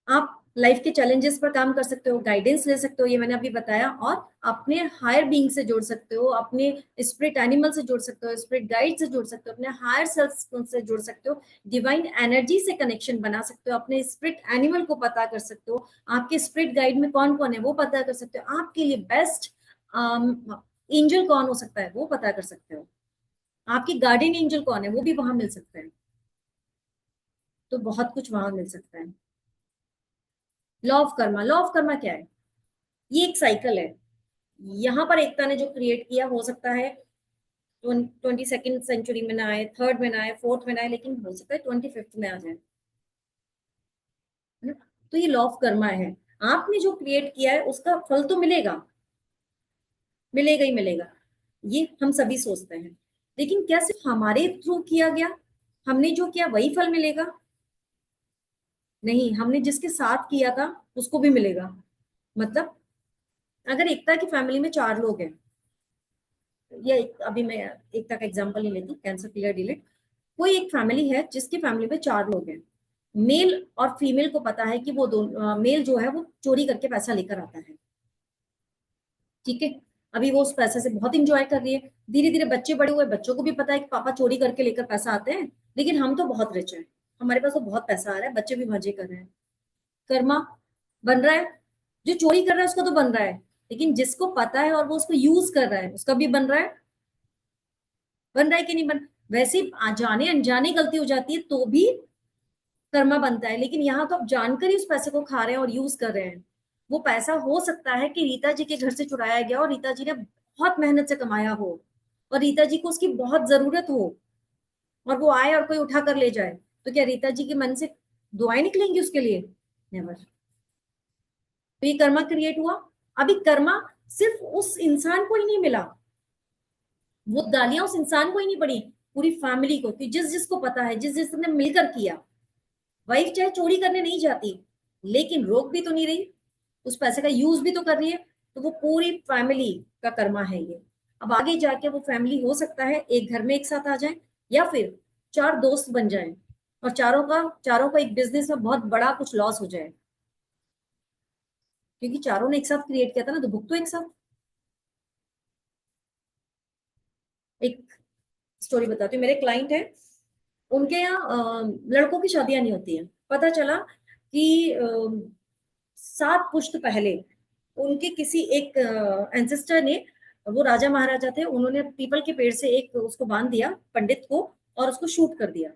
आप लाइफ के चैलेंजेस पर काम कर सकते हो, गाइडेंस ले सकते हो, ये मैंने अभी बताया, और अपने हायर बीइंग से जोड़ सकते हो, अपने स्पिरिट एनिमल से जोड़ सकते हो, स्पिरिट गाइड से जोड़ सकते हो, अपने हायर सेल्फ से जोड़ सकते हो, डिवाइन एनर्जी से कनेक्शन बना सकते हो, अपने स्पिरिट एनिमल को पता कर सकते हो, आपके स्पिरिट गाइड में कौन कौन है वो पता कर सकते हो, आपके लिए बेस्ट एंजल कौन हो सकता है वो पता कर सकते हो, आपकी गार्डियन एंजल कौन है वो भी वहां मिल सकता है। तो बहुत कुछ वहां मिल सकता है। Law of Karma, law of Karma क्या है, ये एक साइकिल है। यहाँ पर एकता ने जो क्रिएट किया, हो सकता है 22nd सेंचुरी में ना आए, थर्ड में ना आए, फोर्थ में ना आए, लेकिन हो सकता है 25th में आ जाए, है ना? तो ये लॉ ऑफ कर्मा है। आपने जो क्रिएट किया है उसका फल तो मिलेगा, मिलेगा ही मिलेगा, ये हम सभी सोचते हैं। लेकिन क्या सिर्फ हमारे थ्रू किया गया, हमने जो किया वही फल मिलेगा? नहीं, हमने जिसके साथ किया था उसको भी मिलेगा। मतलब अगर एकता की फैमिली में 4 लोग हैं, या अभी मैं एकता का एग्जांपल नहीं लेती, कैंसर क्लियर डिलीट, कोई एक फैमिली है जिसकी फैमिली में 4 लोग हैं, मेल और फीमेल को पता है कि वो दोनों, मेल जो है वो चोरी करके पैसा लेकर आता है, ठीक है, अभी वो उस पैसे से बहुत इंजॉय कर रही है, धीरे धीरे बच्चे बड़े हुए, बच्चों को भी पता है कि पापा चोरी करके लेकर पैसा आते हैं, लेकिन हम तो बहुत रिच हैं, हमारे पास तो बहुत पैसा आ रहा है, बच्चे भी मजे कर रहे हैं, कर्मा बन रहा है, जो चोरी कर रहा है उसका तो बन रहा है, लेकिन जिसको पता है और वो उसको यूज कर रहा है उसका भी बन रहा है, बन रहा है कि नहीं बन? वैसे जाने अनजाने गलती हो जाती है तो भी कर्मा बनता है, लेकिन यहाँ तो आप जानकर ही उस पैसे को खा रहे हैं और यूज कर रहे हैं। वो पैसा हो सकता है कि रीता जी के घर से चुराया गया और रीता जी ने बहुत मेहनत से कमाया हो और रीता जी को उसकी बहुत जरूरत हो और वो आए और कोई उठा कर ले जाए, तो क्या रीता जी के मन से दुआएं निकलेंगी उसके लिए? नेवर। तो ये कर्मा क्रिएट हुआ। अभी कर्मा सिर्फ उस इंसान को ही नहीं मिला, वो गालियां उस इंसान को ही नहीं पड़ी, पूरी फैमिली को, कि जिस जिसको पता है, जिस जिसने मिलकर किया। वाइफ चाहे चोरी करने नहीं जाती, लेकिन रोक भी तो नहीं रही, उस पैसे का यूज भी तो कर रही है, तो वो पूरी फैमिली का कर्मा है ये। अब आगे जाके वो फैमिली हो सकता है एक घर में एक साथ आ जाए, या फिर 4 दोस्त बन जाए और चारों का एक बिजनेस में बहुत बड़ा कुछ लॉस हो जाए, क्योंकि चारों ने एक साथ क्रिएट किया था ना, तो भुगतो तो एक साथ। एक स्टोरी बताती हूँ, मेरे क्लाइंट है, उनके यहाँ लड़कों की शादियां नहीं होती हैं, पता चला कि 7 पुश्त पहले उनके किसी एक एंसेस्टर ने, वो राजा महाराजा थे, उन्होंने पीपल के पेड़ से एक उसको बांध दिया पंडित को और उसको शूट कर दिया,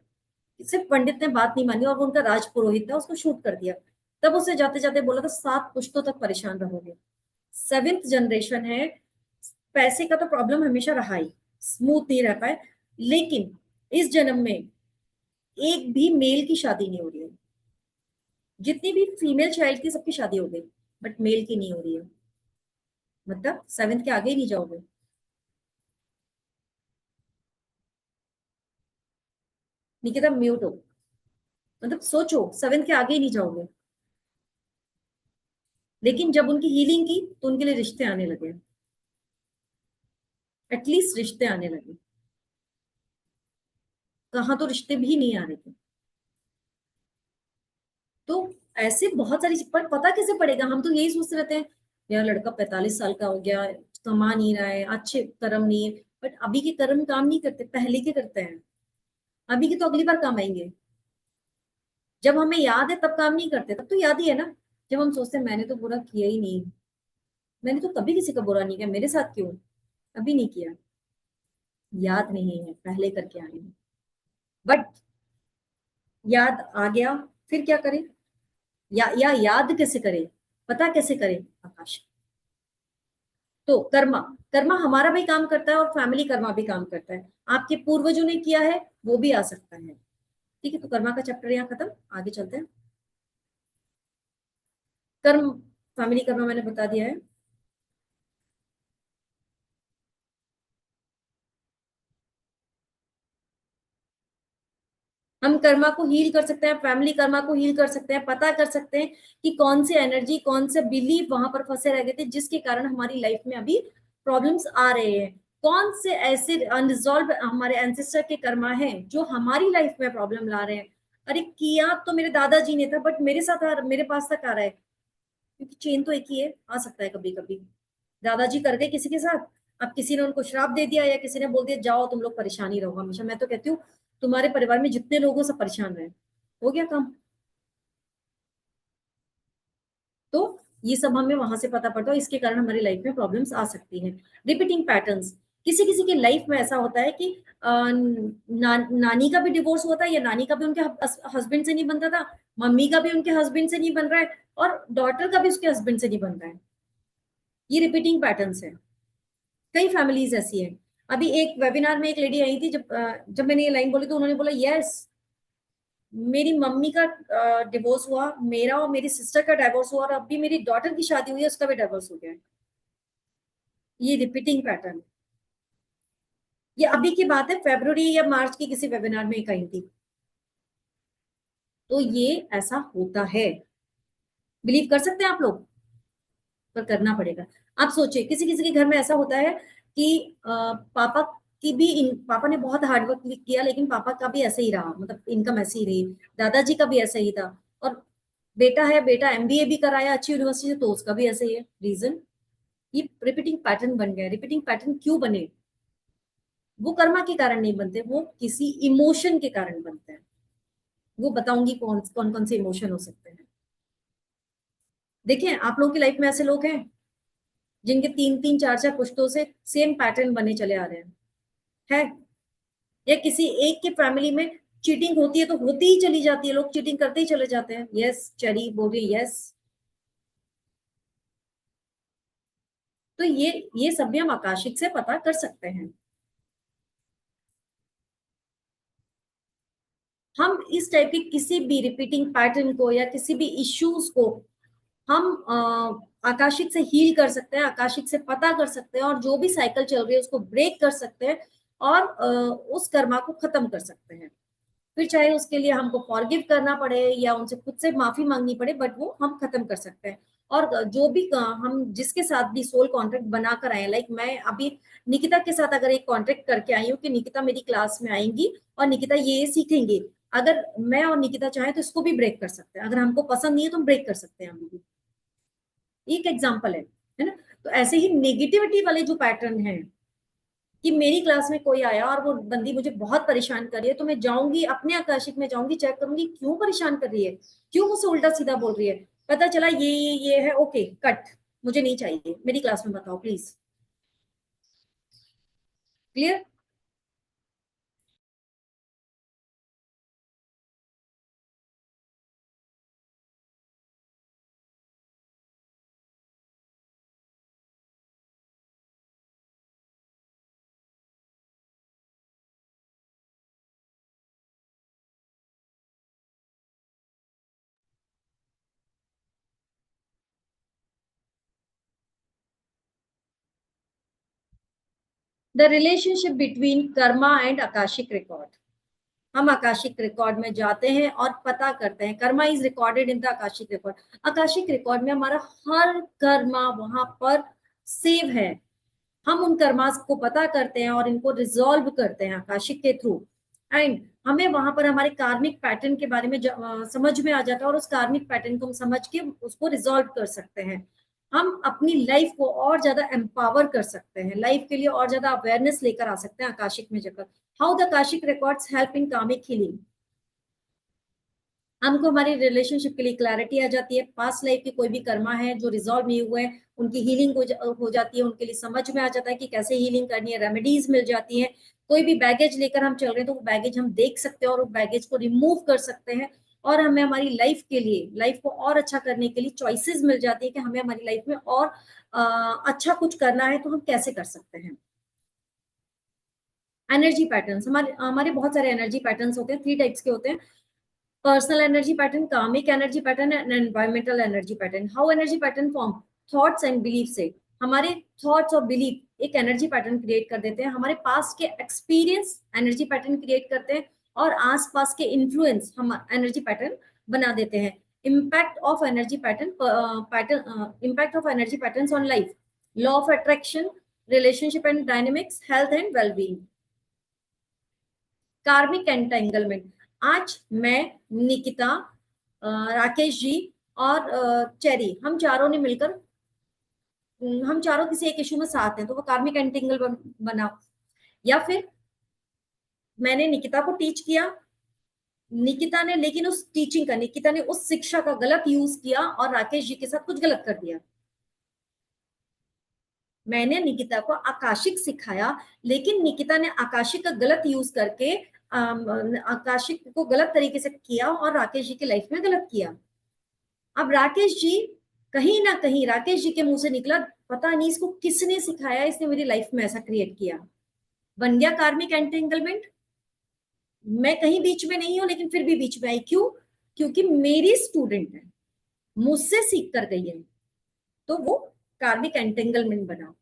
सिर्फ पंडित ने बात नहीं मानी और वो उनका राज पुरोहित था, उसको शूट कर दिया। तब उसे जाते जाते बोला था 7 पुश्तों तक परेशान रहोगे। 7th जनरेशन है, पैसे का तो प्रॉब्लम हमेशा रहा ही, स्मूथ नहीं रह पाए, लेकिन इस जन्म में एक भी मेल की शादी नहीं हो रही है, जितनी भी फीमेल चाइल्ड की सबकी शादी हो गई, बट मेल की नहीं हो रही है। मतलब 7th के आगे ही नहीं जाओगे। निकिता म्यूट हो, मतलब सोचो 7th के आगे ही नहीं जाओगे। लेकिन जब उनकी हीलिंग की तो उनके लिए रिश्ते आने लगे, एटलीस्ट रिश्ते आने लगे, कहाँ तो रिश्ते भी नहीं आ रहे थे। तो ऐसे बहुत सारी, पर पता कैसे पड़ेगा? हम तो यही सोचते रहते हैं यार लड़का 45 साल का हो गया, कमा नहीं रहा है, अच्छे कर्म नहीं है, बट अभी के कर्म काम नहीं करते, पहले के करते हैं, अभी के तो अगली बार काम आएंगे। जब हमें याद है तब काम नहीं करते, तब तो याद ही है ना, जब हम सोचते हैं मैंने तो बुरा किया ही नहीं, मैंने तो कभी किसी का बुरा नहीं किया, मेरे साथ क्यों अभी नहीं किया, याद नहीं है, पहले करके आए हैं। बट याद आ गया, फिर क्या करें? या याद कैसे करें, पता कैसे करें? आकाश। तो कर्मा, कर्मा हमारा भी काम करता है और फैमिली कर्मा भी काम करता है, आपके पूर्वजों ने किया है वो भी आ सकता है, ठीक है। तो कर्मा का चैप्टर यहाँ खत्म, आगे चलते हैं। कर्म, फैमिली कर्मा मैंने बता दिया है। हम कर्मा को हील कर सकते हैं, फैमिली कर्मा को हील कर सकते हैं, पता कर सकते हैं कि कौन से एनर्जी, कौन से बिलीफ वहां पर फंसे रह गए थे जिसके कारण हमारी लाइफ में अभी प्रॉब्लम्स आ रहे हैं, कौन से ऐसे अनरिजॉल्व हमारे एंसेस्टर के कर्मा हैं जो हमारी लाइफ में प्रॉब्लम ला रहे हैं। अरे किया तो मेरे दादाजी ने था, बट मेरे साथ मेरे पास तक आ रहा है, क्योंकि चेन तो एक ही है, आ सकता है कभी कभी। दादाजी कर गए किसी के साथ, अब किसी ने उनको श्राप दे दिया या किसी ने बोल दिया जाओ तुम लोग परेशानी रहो हमेशा। मैं तो कहती हूँ तुम्हारे परिवार में जितने लोग हो सब परेशान रहे, हो गया काम। तो ये सब हमें वहां से पता पड़ता है, इसके कारण हमारी लाइफ में प्रॉब्लम्स आ सकती हैं। रिपीटिंग पैटर्न्स, किसी किसी की लाइफ में ऐसा होता है कि नानी का भी डिवोर्स हुआ था, या नानी का भी उनके हस्बैंड से नहीं बनता था, मम्मी का भी उनके हस्बैंड से नहीं बन रहा है, और डॉटर का भी उसके हस्बैंड से नहीं बन रहा है। ये रिपीटिंग पैटर्न्स है, कई फैमिलीज ऐसी हैं। अभी एक वेबिनार में एक लेडी आई थी, जब मैंने ये लाइन बोली तो उन्होंने बोला यस, मेरी मम्मी का डिवोर्स हुआ, मेरा और मेरी सिस्टर का डिवोर्स हुआ, और अभी मेरी डॉटर की शादी हुई है, उसका भी डिवोर्स हो गया है। ये रिपीटिंग पैटर्न है। ये अभी की बात है, फरवरी या मार्च की किसी वेबिनार में कही थी। तो ये ऐसा होता है, बिलीव कर सकते हैं आप लोग, पर करना पड़ेगा। आप सोचिए, किसी किसी के घर में ऐसा होता है कि पापा की भी पापा ने बहुत हार्ड वर्क किया, लेकिन पापा का भी ऐसे ही रहा, मतलब इनकम ऐसी ही रही, दादाजी का भी ऐसा ही था, और बेटा है, बेटा एमबीए भी कराया अच्छी यूनिवर्सिटी से, तो उसका भी ऐसे ही है। रीजन, ये रिपीटिंग पैटर्न बन गया। रिपीटिंग पैटर्न क्यों बने? वो कर्मा के कारण नहीं बनते, वो किसी इमोशन के कारण बनते हैं। वो बताऊंगी कौन कौन कौन से इमोशन हो सकते हैं। देखिए, आप लोगों की लाइफ में ऐसे लोग हैं जिनके 3-3 4-4 पुश्तों से सेम पैटर्न बने चले आ रहे हैं, है? या किसी एक के फैमिली में चीटिंग होती है तो होती ही चली जाती है, लोग चीटिंग करते ही चले जाते हैं। यस, चरी बोल रही यस। तो ये सब भी हम आकाशिक से पता कर सकते हैं। हम इस टाइप के किसी भी रिपीटिंग पैटर्न को या किसी भी इश्यूज को हम आकाशिक से हील कर सकते हैं, आकाशिक से पता कर सकते हैं, और जो भी साइकिल चल रही है उसको ब्रेक कर सकते हैं, और उस कर्मा को खत्म कर सकते हैं। फिर चाहे उसके लिए हमको फॉरगिव करना पड़े या उनसे खुद से माफी मांगनी पड़े, बट वो हम खत्म कर सकते हैं। और जो भी हम जिसके साथ भी सोल कॉन्ट्रैक्ट बनाकर आए, लाइक मैं अभी निकिता के साथ अगर एक कॉन्ट्रैक्ट करके आई हूँ कि निकिता मेरी क्लास में आएंगी और निकिता ये सीखेंगे, अगर मैं और निकिता चाहे तो इसको भी ब्रेक कर सकते हैं। अगर हमको पसंद नहीं है तो हम ब्रेक कर सकते हैं। हम भी एक एग्जाम्पल है ना? तो ऐसे ही नेगेटिविटी वाले जो पैटर्न है कि मेरी क्लास में कोई आया और वो बंदी मुझे बहुत परेशान कर रही है, तो मैं जाऊंगी अपने आकाशिक में, जाऊंगी चेक करूंगी क्यों परेशान कर रही है, क्यों मुझसे उल्टा सीधा बोल रही है। पता चला ये है, ओके कट, मुझे नहीं चाहिए, मेरी क्लास में बताओ please. Clear? The relationship between Karma and Akashic record. हम आकाशिक रिकॉर्ड में जाते हैं और पता करते हैं। Karma is recorded in the Akashic record. Akashic record में हमारा हर कर्मा वहां पर सेव है। हम उन कर्मास को पता करते हैं और इनको रिजॉल्व करते हैं आकाशिक के थ्रू। एंड हमें वहां पर हमारे कार्मिक पैटर्न के बारे में समझ में आ जाता है, और उस कार्मिक पैटर्न को हम समझ के उसको रिजॉल्व कर सकते हैं। हम अपनी लाइफ को और ज्यादा एम्पावर कर सकते हैं, लाइफ के लिए और ज्यादा अवेयरनेस लेकर आ सकते हैं आकाशिक में जाकर। How the Akashic records help in कार्मिक हीलिंग। हमको हमारी रिलेशनशिप के लिए क्लैरिटी आ जाती है। पास्ट लाइफ के कोई भी कर्मा है जो रिजॉल्व नहीं हुए हैं, उनकी हीलिंग हो जाती है, उनके लिए समझ में आ जाता है कि कैसे हीलिंग करनी है, रेमेडीज मिल जाती है। कोई भी बैगेज लेकर हम चल रहे हैं तो वो बैगेज हम देख सकते हैं और उस बैगेज को रिमूव कर सकते हैं, और हमें हमारी लाइफ के लिए, लाइफ को और अच्छा करने के लिए चॉइसेस मिल जाती है कि हमें हमारी लाइफ में और अच्छा कुछ करना है तो हम कैसे कर सकते हैं। एनर्जी पैटर्न्स, हमारे हमारे बहुत सारे एनर्जी पैटर्न्स होते हैं, 3 टाइप्स के होते हैं। Personal energy pattern, comic energy pattern and environmental energy pattern. How energy pattern form? Thoughts and belief से। हमारे थॉट्स और बिलीफ एक एनर्जी पैटर्न क्रिएट कर देते हैं। हमारे पास के एक्सपीरियंस एनर्जी पैटर्न क्रिएट करते हैं, और आसपास के इन्फ्लुएंस हम एनर्जी पैटर्न बना देते हैं। Impact of energy impact of energy patterns on life, law of attraction, relationship and dynamics, health and wellbeing. कार्मिक एंटेंगलमेंट। आज मैं, निकिता, राकेश जी और चेरी, हम चारों ने मिलकर, हम चारों किसी एक इशू में साथ हैं, तो वो कार्मिक एंटेंगल बना। या फिर मैंने निकिता को टीच किया, निकिता ने, लेकिन उस टीचिंग का, निकिता ने उस शिक्षा का गलत यूज किया और राकेश जी के साथ कुछ गलत कर दिया। मैंने निकिता को आकाशिक सिखाया, लेकिन निकिता ने आकाशिक का गलत यूज करके आकाशिक को गलत तरीके से किया और राकेश जी की लाइफ में गलत किया। अब राकेश जी, कहीं ना कहीं राकेश जी के मुंह से निकला, पता नहीं इसको किसने सिखाया, इसने मेरी लाइफ में ऐसा क्रिएट किया। बन गया कार्मिक एंटेंगलमेंट। मैं कहीं बीच में नहीं हूं, लेकिन फिर भी बीच में आई। क्यों? क्योंकि मेरी स्टूडेंट है, मुझसे सीख कर गई है, तो वो कार्मिक एंटेंगलमेंट बना।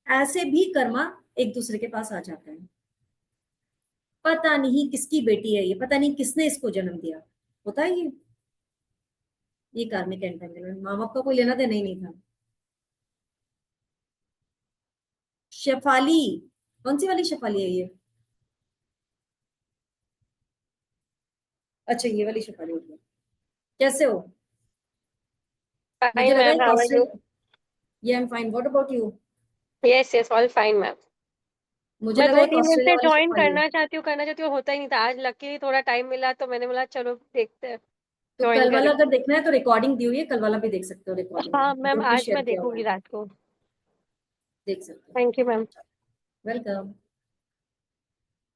ऐसे भी कर्मा एक दूसरे के पास आ जाता है। पता नहीं किसकी बेटी है ये, पता नहीं किसने इसको जन्म दिया, होता है ये कार्मिक एंटेंगलमेंट। माँ बाप का कोई लेना देना ही नहीं था। शेफाली, कौन सी वाली शेफाली है ये? अच्छा, ये वाली शेफाली होगी। कैसे हो? मुझे Fine, लगा ma'am. ये How are हॉस्टल। you? ये I am fine, what about you? Yes, yes, all fine, ma'am. मुझे मैं लगा दो एक तीन दिन ऑस्ट्रेलिया से वाली ज्वाइन शेफाली है। करना चाहती हूँ, होता ही नहीं था। आज लकीली थोड़ा टाइम मिला तो मैंने बोला चलो देखते हैं, तो ज्वाइन कल वाला करें। अगर देखना है तो रिकॉर्डिंग दी हुई है, कल वाला भी देख सकते हो, रिकॉर्डिंग में हाँ मैम, ग्रुप भी आज शेयर मैं किया हुआ देखूंगी है, रात को। देख सकते हो। Thank you ma'am. वेलकम।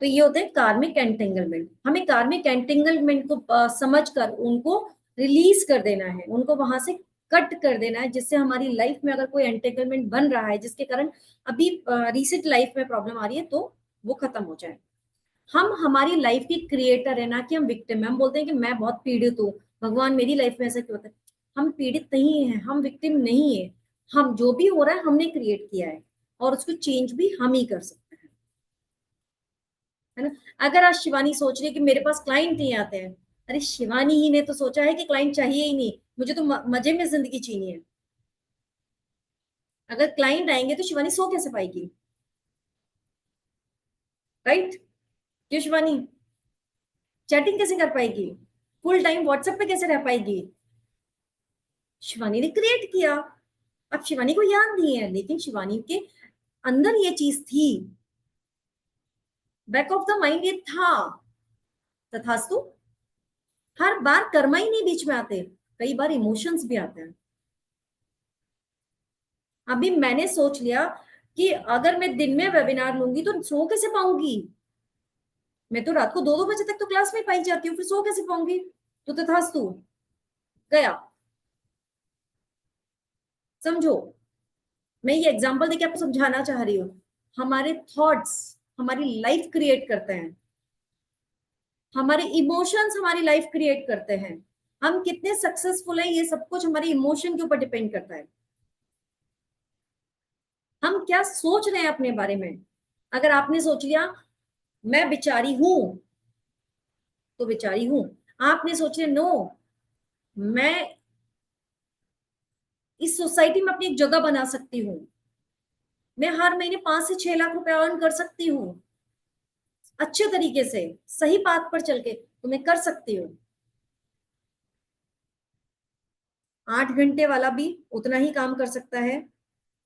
तो ये होते हैं कार्मिक एंटेंगलमेंट। हमें कार्मिक एंटेंगलमेंट को समझकर उनको रिलीज कर देना है, उनको वहां से कट कर देना है, जिससे हमारी लाइफ में अगर कोई एंटेंगलमेंट बन रहा है जिसके कारण अभी रिसेंट लाइफ में प्रॉब्लम आ रही है, तो वो खत्म हो जाए। हम हमारी लाइफ के क्रिएटर है, ना कि हम विक्टिम है। हम बोलते हैं कि मैं बहुत पीड़ित हूँ, भगवान मेरी लाइफ में ऐसा क्यों होता है। हम पीड़ित नहीं है, हम विक्टिम नहीं है। हम जो भी हो रहा है हमने क्रिएट किया है, और उसको चेंज भी हम ही कर सकते हैं, है ना। अगर आज शिवानी सोच रही है कि मेरे पास क्लाइंट नहीं आते हैं, अरे शिवानी ही ने तो सोचा है कि क्लाइंट चाहिए ही नहीं, मुझे तो मजे में जिंदगी जीनी है। अगर क्लाइंट आएंगे तो शिवानी सो कैसे पाएगी? राइट? क्यों शिवानी? चैटिंग कैसे कर पाएगी? फुल टाइम व्हाट्सएप पे कैसे रह पाएगी? शिवानी ने क्रिएट किया। अब शिवानी को याद नहीं है, लेकिन शिवानी के अंदर ये चीज थी, बैक ऑफ द माइंड ये था। तथास्तु। हर बार कर्मा ही नहीं बीच में आते, कई बार इमोशंस भी आते हैं। अभी मैंने सोच लिया कि अगर मैं दिन में वेबिनार लूंगी तो सो कैसे पाऊंगी। मैं तो रात को 2-2 बजे तक तो क्लास में पाई जाती हूँ, फिर सो कैसे पाऊंगी। तो तथास्तु, गया। समझो, मैं ये एग्जांपल देके आपको समझाना चाह रही हूँ। हमारे थॉट्स हमारी लाइफ क्रिएट करते हैं, हमारे इमोशंस हमारी लाइफ क्रिएट करते हैं। हम कितने सक्सेसफुल हैं ये सब कुछ हमारे इमोशन के ऊपर डिपेंड करता है। हम क्या सोच रहे हैं अपने बारे में। अगर आपने सोच लिया मैं बिचारी हूं, तो बिचारी हूं। आपने सोच लिया नो, मैं इस सोसाइटी में अपनी एक जगह बना सकती हूँ, मैं हर महीने 5 से 6 लाख रुपए अर्न कर सकती हूँ, अच्छे तरीके से सही पाथ पर चल के, तो मैं कर सकती हूँ। 8 घंटे वाला भी उतना ही काम कर सकता है,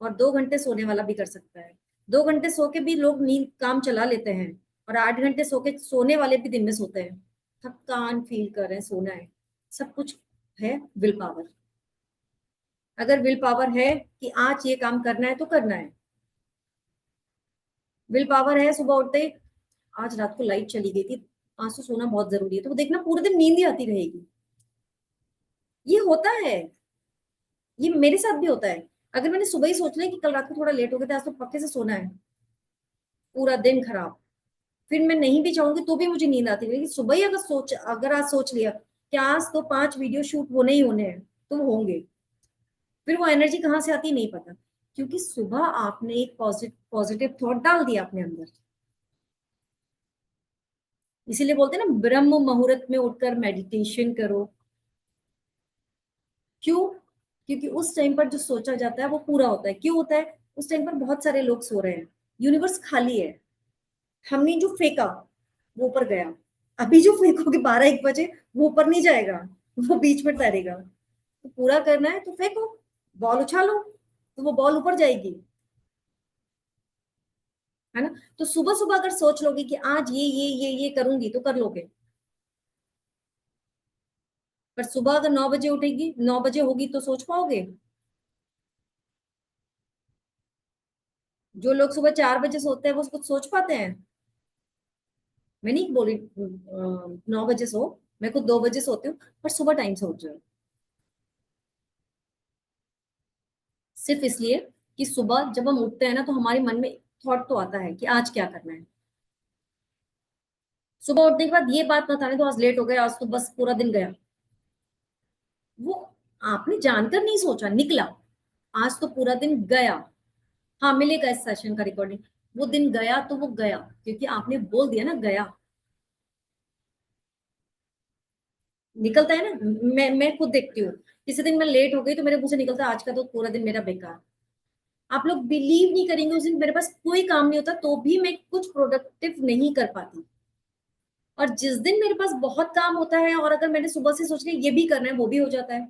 और 2 घंटे सोने वाला भी कर सकता है। 2 घंटे सो के भी लोग नींद काम चला लेते हैं, और 8 घंटे सो के सोने वाले भी दिन में सोते हैं। थकान फील कर रहे हैं, सोना है। सब कुछ है विल पावर। अगर विल पावर है कि आज ये काम करना है तो करना है। विल पावर है सुबह उठते ही, आज रात को लाइट चली गई थी, आज तो सोना बहुत जरूरी है, तो वो देखना पूरे दिन नींद ही आती रहेगी। ये होता है, ये मेरे साथ भी होता है। अगर मैंने सुबह ही सोच लिया कि कल रात को थोड़ा लेट हो गया था, आज तो पक्के से सोना है, पूरा दिन खराब। फिर मैं नहीं भी चाहूंगी तो भी मुझे नींद आती है, लेकिन सुबह ही अगर आज सोच लिया कि आज तो 5 वीडियो शूट होने ही होने हैं, तो वो होंगे। फिर वो एनर्जी कहाँ से आती है नहीं पता, क्योंकि सुबह आपने एक पॉजिटिव थॉट डाल दिया अपने अंदर। इसीलिए बोलते हैं ना, ब्रह्म मुहूर्त में उठकर मेडिटेशन करो। क्यों? क्योंकि उस टाइम पर जो सोचा जाता है वो पूरा होता है। क्यों होता है? उस टाइम पर बहुत सारे लोग सो रहे हैं, यूनिवर्स खाली है। हमने जो फेंका वो ऊपर गया। अभी जो फेंकोगे 12-1 बजे, वो ऊपर नहीं जाएगा, वो बीच में तैरेगा। तो पूरा करना है तो फेंको, बॉल उछालो, तो वो बॉल ऊपर जाएगी, है ना। तो सुबह सुबह अगर सोच लोगे कि आज ये करूंगी, तो कर लोगे। पर सुबह अगर 9 बजे उठेगी, 9 बजे होगी, तो सोच पाओगे? जो लोग सुबह 4 बजे सोते हैं वो कुछ सोच पाते हैं? मैं नहीं बोली 9 बजे सो, मैं खुद 2 बजे सोती हूँ, पर सुबह टाइम से उठ जाओ। सिर्फ इसलिए कि सुबह जब हम उठते हैं ना, तो हमारे मन में थॉट तो आता है कि आज क्या करना है। सुबह उठने के बाद ये बात मत आने तो आज लेट हो गया, आज तो बस पूरा दिन गया। वो आपने जानकर नहीं सोचा, निकला, आज तो पूरा दिन गया। हाँ मिलेगा इस सेशन का रिकॉर्डिंग, वो दिन गया तो वो गया, क्योंकि आपने बोल दिया ना गया। निकलता है ना, मैं खुद देखती हूँ, किसी दिन मैं लेट हो गई तो मेरे मुंह से निकलता आज का तो पूरा दिन मेरा बेकार। आप लोग बिलीव नहीं करेंगे, उस दिन मेरे पास कोई काम नहीं होता तो भी मैं कुछ प्रोडक्टिव नहीं कर पाती। और जिस दिन मेरे पास बहुत काम होता है और अगर मैंने सुबह से सोच लिया ये भी करना है, वो भी हो जाता है।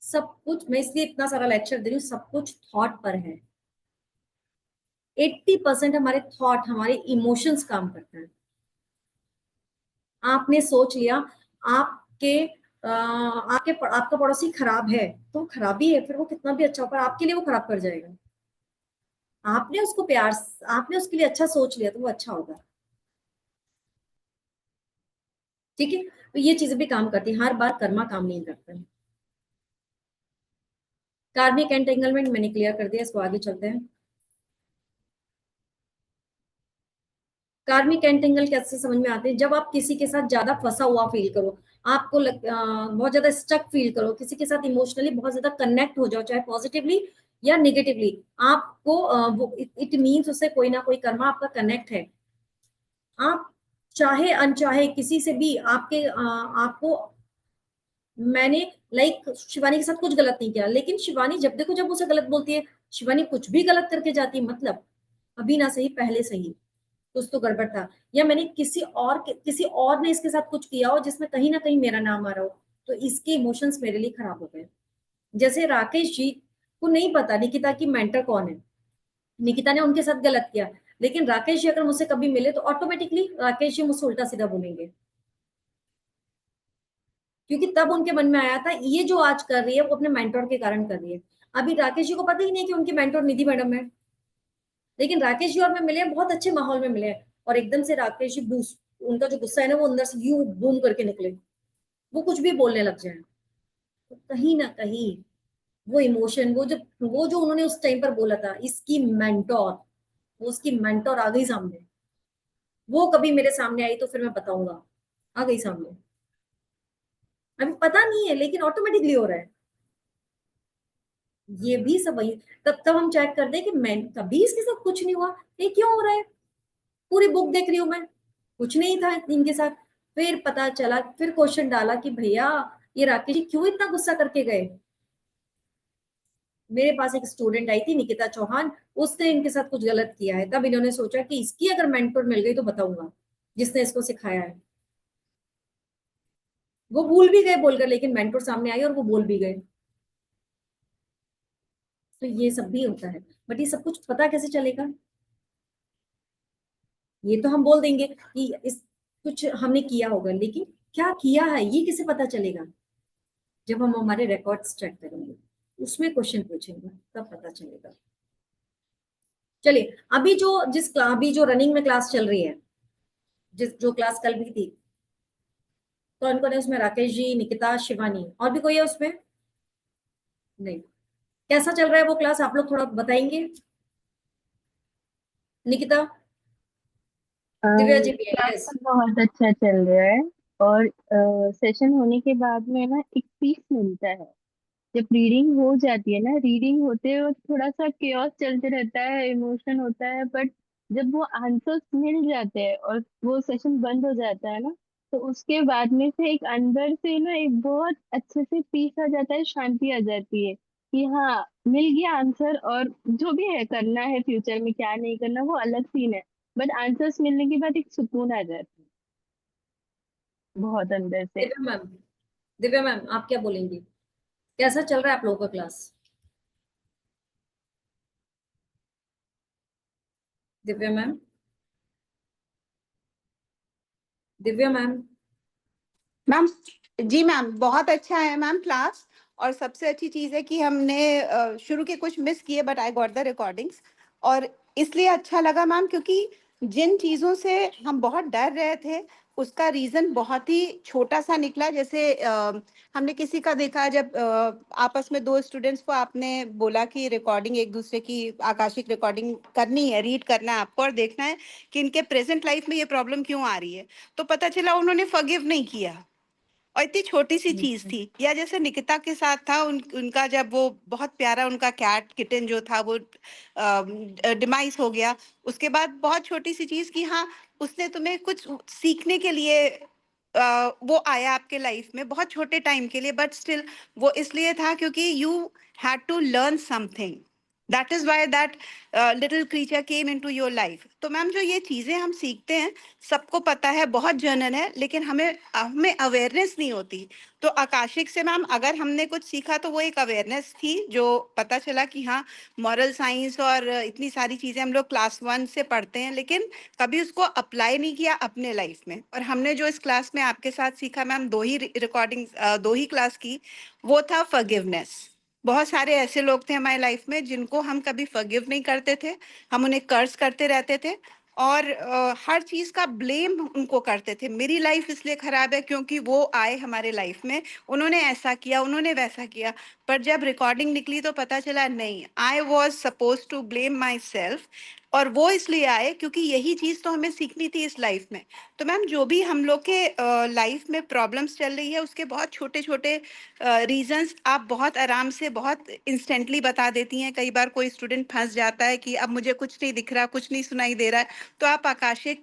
सब कुछ, मैं इसलिए इतना सारा लेक्चर दे रही हूँ, सब कुछ थॉट पर है। 80% हमारे थॉट, हमारे इमोशंस काम करते हैं। आपने सोच लिया आपका पड़ोसी खराब है तो खराबी है, फिर वो कितना भी अच्छा हो पर आपके लिए वो खराब कर जाएगा। आपने उसको प्यार, आपने उसके लिए अच्छा सोच लिया तो वो अच्छा होगा। ठीक है, तो ये चीजें भी काम करती है, हर बार कर्मा काम नहीं करता है। कार्मिक एंटेंगलमेंट मैंने क्लियर कर दिया, इसको आगे चलते हैं। कार्मिक एंटेंगल कैसे समझ में आते हैं? जब आप किसी के साथ ज्यादा फंसा हुआ फील करो, आपको बहुत ज्यादा स्टक फील करो, किसी के साथ इमोशनली बहुत ज्यादा कनेक्ट हो जाओ, चाहे पॉजिटिवली या निगेटिवली, आपको वो इट मीन्स उससे कोई ना कोई कर्मा आपका कनेक्ट है। आप चाहे अनचाहे किसी से भी आपको, मैंने लाइक शिवानी के साथ कुछ गलत नहीं किया, लेकिन शिवानी जब देखो जब उसे गलत बोलती है, शिवानी कुछ भी गलत करके जाती है, मतलब अभी ना सही पहले सही कुछ तो गड़बड़ था। या मैंने किसी और ने इसके साथ कुछ किया हो जिसमें कहीं ना कहीं मेरा नाम आ रहा हो, तो इसके इमोशंस मेरे लिए खराब हो गए। जैसे राकेश जी को नहीं पता निकिता की मेंटर कौन है, निकिता ने उनके साथ गलत किया, लेकिन राकेश जी अगर मुझसे कभी मिले तो ऑटोमेटिकली राकेश जी मुझसे उल्टा सीधा बोलेंगे, क्योंकि तब उनके मन में आया था ये जो आज कर रही है वो अपने मेंटर के कारण कर रही है। अभी राकेश जी को पता ही नहीं कि उनकी मेंटर निधि मैडम है, लेकिन राकेश जी और मैं मिले बहुत अच्छे माहौल में मिले, और एकदम से राकेश जी बूस्ट, उनका जो गुस्सा है ना वो अंदर से यू बूम करके निकले, वो कुछ भी बोलने लग जाए। तो कहीं ना कहीं वो इमोशन, वो जो उन्होंने उस टाइम पर बोला था इसकी मेंटोर, वो उसकी मेंटोर आ गई सामने। वो कभी मेरे सामने आई तो फिर मैं बताऊंगा, आ गई सामने। अभी पता नहीं है लेकिन ऑटोमेटिकली हो रहा है। ये भी सब वही, तब तब हम चेक कर दे कि मैं कभी इसके साथ कुछ नहीं हुआ, ये क्यों हो रहा है। पूरी बुक देख रही हूँ मैं, कुछ नहीं था इनके साथ। फिर पता चला, फिर क्वेश्चन डाला कि भैया ये राकेश जी क्यों इतना गुस्सा करके गए। मेरे पास एक स्टूडेंट आई थी निकिता चौहान, उसने इनके साथ कुछ गलत किया है, तब इन्होंने सोचा कि इसकी अगर मेंटोर मिल गई तो बताऊंगा, जिसने इसको सिखाया है। वो भूल भी गए बोलकर, लेकिन मेंटोर सामने आई और वो बोल भी गए। तो ये सब भी होता है, बट ये सब कुछ पता कैसे चलेगा? ये तो हम बोल देंगे कि इस कुछ हमने किया होगा, लेकिन क्या किया है ये किसे पता चलेगा? जब हम हमारे रिकॉर्ड्स चेक करेंगे, उसमें क्वेश्चन पूछेंगे, तब पता चलेगा। चलिए, अभी जो रनिंग में क्लास चल रही है, जो क्लास कल भी थी, कौन कौन है उसमें? राकेश जी, निकिता, शिवानी, और भी कोई है उसमें? नहीं। कैसा चल रहा है वो क्लास, आप लोग थोड़ा बताएंगे? निकिता, दिव्या जी भी है, क्लास यस। तो बहुत अच्छा चल रहा है। और सेशन होने के बाद में ना एक पीस मिलता है। जब रीडिंग हो जाती है ना, रीडिंग होते वक्त थोड़ा सा केओस चलते रहता है, इमोशन होता है, बट जब वो आंसर्स मिल जाते हैं और वो सेशन बंद हो जाता है ना, तो उसके बाद में से एक अंदर से ना एक बहुत अच्छे से पीस आ जाता है, शांति आ जाती है कि हाँ, मिल गया आंसर। और जो भी है करना है फ्यूचर में क्या नहीं करना वो अलग सीन है, बट आंसर्स मिलने के बाद एक सुकून आ जाता है बहुत अंदर से। दिव्या मैम, दिव्या मैम आप क्या बोलेंगी, कैसा चल रहा है आप लोगों का class? Divya ma'am, Divya ma'am. Ma'am, जी मैम, बहुत अच्छा है मैम क्लास। और सबसे अच्छी चीज़ है कि हमने शुरू के कुछ मिस किए but I got the recordings. और इसलिए अच्छा लगा मैम क्योंकि जिन चीज़ों से हम बहुत डर रहे थे उसका रीजन बहुत ही छोटा सा निकला। जैसे हमने किसी का देखा, जब आपस में दो स्टूडेंट्स को आपने बोला कि रिकॉर्डिंग एक दूसरे की आकाशिक रिकॉर्डिंग करनी है, रीड करना है आपको और देखना है कि इनके प्रेजेंट लाइफ में ये प्रॉब्लम क्यों आ रही है, तो पता चला उन्होंने फॉरगिव नहीं किया, और इतनी छोटी सी चीज थी। या जैसे निकिता के साथ था, उनका जब वो बहुत प्यारा उनका कैट किटन जो था वो डिमाइस हो गया, उसके बाद बहुत छोटी सी चीज कि हाँ उसने तुम्हें कुछ सीखने के लिए वो आया आपके लाइफ में बहुत छोटे टाइम के लिए, बट स्टिल वो इसलिए था क्योंकि you had to learn something, that is why that little creature came into your life. तो मैम जो ये चीजें हम सीखते हैं, सबको पता है, बहुत जर्नल है, लेकिन हमें हमें अवेयरनेस नहीं होती। तो आकाशिक से मैम अगर हमने कुछ सीखा तो वो एक अवेयरनेस थी, जो पता चला कि हाँ मॉरल साइंस और इतनी सारी चीजें हम लोग क्लास 1 से पढ़ते हैं, लेकिन कभी उसको अप्लाई नहीं किया अपने लाइफ में। और हमने जो इस क्लास में आपके साथ सीखा मैम, दो ही रिकॉर्डिंग, दो ही क्लास की, वो था फॉरगिवनेस। बहुत सारे ऐसे लोग थे हमारे लाइफ में जिनको हम कभी फॉरगिव नहीं करते थे, हम उन्हें कर्ज करते रहते थे और हर चीज का ब्लेम उनको करते थे। मेरी लाइफ इसलिए खराब है क्योंकि वो आए हमारे लाइफ में, उन्होंने ऐसा किया, उन्होंने वैसा किया। पर जब रिकॉर्डिंग निकली तो पता चला नहीं, I was suppose to blame myself, और वो इसलिए आए क्योंकि यही चीज तो हमें सीखनी थी इस लाइफ में। तो मैम जो भी हम लोग के लाइफ में प्रॉब्लम्स चल रही है, उसके बहुत छोटे छोटे रीजंस आप बहुत आराम से, बहुत इंस्टेंटली बता देती हैं। कई बार कोई स्टूडेंट फंस जाता है कि अब मुझे कुछ नहीं दिख रहा, कुछ नहीं सुनाई दे रहा है, तो आप आकाशिक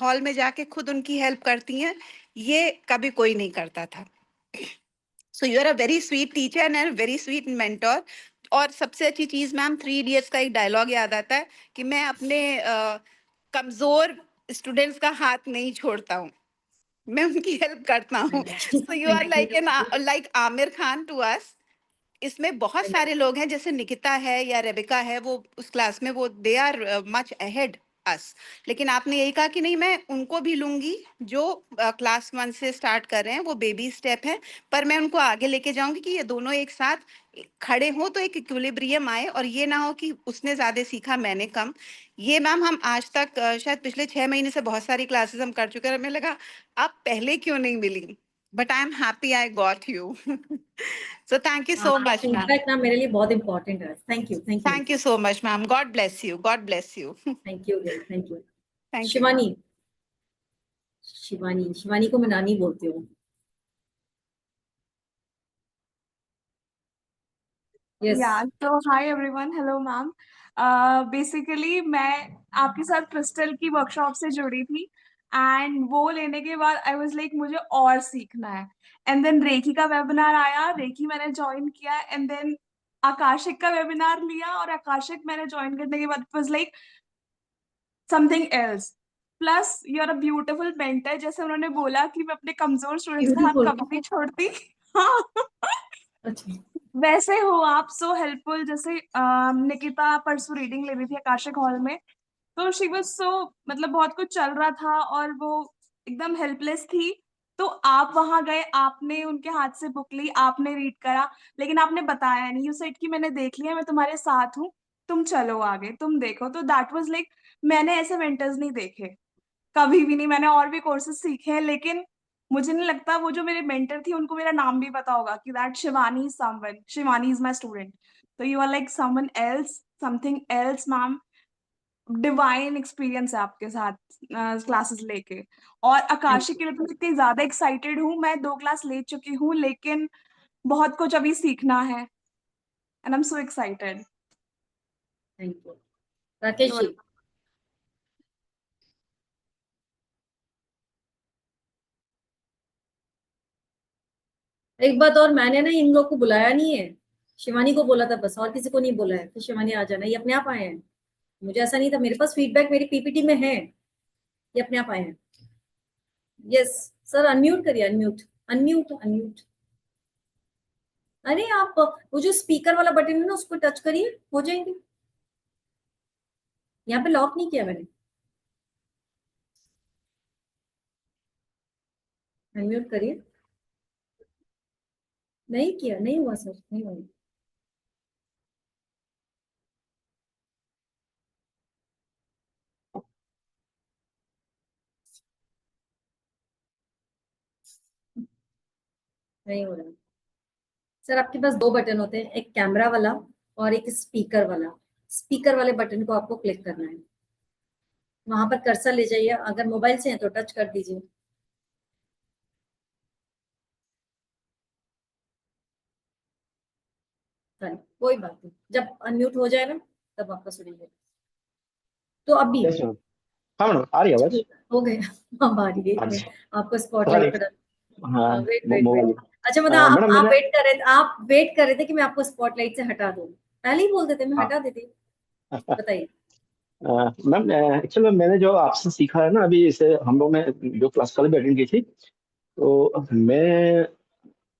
हॉल में जाके खुद उनकी हेल्प करती हैं, ये कभी कोई नहीं करता था। So you are a very sweet teacher and very sweet mentor. और सबसे अच्छी चीज मैम, 3 इडियट्स का एक डायलॉग याद आता है कि मैं अपने कमजोर स्टूडेंट्स का हाथ नहीं छोड़ता हूँ, मैं उनकी हेल्प करता हूँ। So you are Thank you. Like Aamir Khan to us. इसमें बहुत सारे लोग हैं, जैसे निकिता है या रेबिका है, वो उस क्लास में वो दे आर मच अहेड अस, लेकिन आपने यही कहा कि नहीं मैं उनको भी लूंगी जो क्लास 1 से स्टार्ट कर रहे हैं, वो बेबी स्टेप है, पर मैं उनको आगे लेके जाऊंगी कि ये दोनों एक साथ खड़े हो तो एक इक्विलिब्रियम आए, और ये ना हो कि उसने ज्यादा सीखा मैंने कम। ये मैम हम आज तक शायद पिछले 6 महीने से बहुत सारी क्लासेस हम कर चुके हैं, और हमें लगा आप पहले क्यों नहीं मिली, but I am happy I got you. So thank you so आपका much, ma'am. फीडबैक ना मेरे लिए बहुत इंपॉर्टेंट है। Thank you, thank you, Thank you so much, ma'am. God bless you. God bless you. Thank you, thank you. Thank you, ma'am. Shivani, Shivani, Shivani को मैं नानी बोलती हूँ। यस। या तो hi everyone, hello ma'am. Basically मैं आपके साथ क्रिस्टल की वर्कशॉप से जुड़ी थी, एंड वो लेने के बाद आई वाज लाइक मुझे और सीखना है। एंड देन रेकी का वेबिनार आया, रेकी मैंने ज्वाइन किया, एंड देन आकाशिक का वेबिनार लिया, और आकाशिक मैंने ज्वाइन करने के बाद it was like something else. Plus you are a beautiful mentor, जैसे उन्होंने बोला कि मैं अपने कमजोर स्टूडेंट्स का हाथ ब्यूटीफुल। कभी नहीं छोड़ती। हाँ, अच्छा। वैसे हो आप सो हेल्पफुल। जैसे निकिता परसों रीडिंग ले रही थी आकाशिक हॉल में, तो शी वाज सो, मतलब बहुत कुछ चल रहा था और वो एकदम हेल्पलेस थी। तो आप वहां गए, आपने उनके हाथ से बुक ली, आपने रीड करा, लेकिन आपने बताया नहीं। यू सेड कि मैंने देख लिया, मैं तुम्हारे साथ हूँ, तुम चलो आगे, तुम देखो। तो दैट वाज लाइक, मैंने ऐसे मेंटर्स नहीं देखे कभी भी नहीं। मैंने और भी कोर्सेज सीखे हैं, लेकिन मुझे नहीं लगता वो जो मेरे मेंटर थी उनको मेरा नाम भी पता होगा कि that Shivani is someone, Shivani is my student. तो you are like someone else, something else ma'am. Divine experience है आपके साथ क्लासेस लेके। और थैंक आकाशिक के लिए तो मैं इतनी ज्यादा एक्साइटेड हूँ, मैं 2 क्लास ले चुकी हूँ, लेकिन बहुत कुछ अभी सीखना है, and I am so excited. You. Rakesh ji. एक बात और, मैंने ना इन लोग को बुलाया नहीं है, शिवानी को बोला था बस, और किसी को नहीं बोला है कि शिवानी आ जाना। ये अपने आप आए हैं, मुझे ऐसा नहीं था, मेरे पास फीडबैक मेरी पीपीटी में है, ये अपने आप आए हैं। यस सर, अनम्यूट करिए, अनम्यूट, अनम्यूट, अनम्यूट। अरे आप वो जो स्पीकर वाला बटन है ना, उसको टच करिए, हो जाएंगे। यहाँ पे लॉक नहीं किया मैंने। अनम्यूट करिए। नहीं किया, नहीं हुआ सर, नहीं हुआ। नहीं हो रहा। सर आपके पास दो बटन होते हैं, एक कैमरा वाला और एक स्पीकर वाला। स्पीकर वाले बटन को आपको क्लिक करना है, वहां पर कर्सर ले जाइए, अगर मोबाइल से है तो टच कर दीजिए। चलिए कोई बात नहीं, जब अनम्यूट हो जाए ना तब आपका सुनेंगे। तो अभी यस मैम। हाँ मैडम, आ रही है आवाज? ठीक हो गया। अब आ रही है, एक मिनट अच्छा, आपको सॉरी। स्पॉटलाइट पर। हाँ, वेट वेट वेट। मोबाइल। अच्छा मतलब आप मैडम आप मैंने, वेट कर रहे थे, आप वेट कर रहे थे कि मैं आपको स्पॉटलाइट से हटा दूं। पहले ही बोल देते, मैं हाँ। हटा देती। बताइए। मैम एक्चुअली मैंने जो आपसे सीखा है ना अभी, इसे हम लोग ने जो क्लास कल भी अटेंड की थी, तो मैं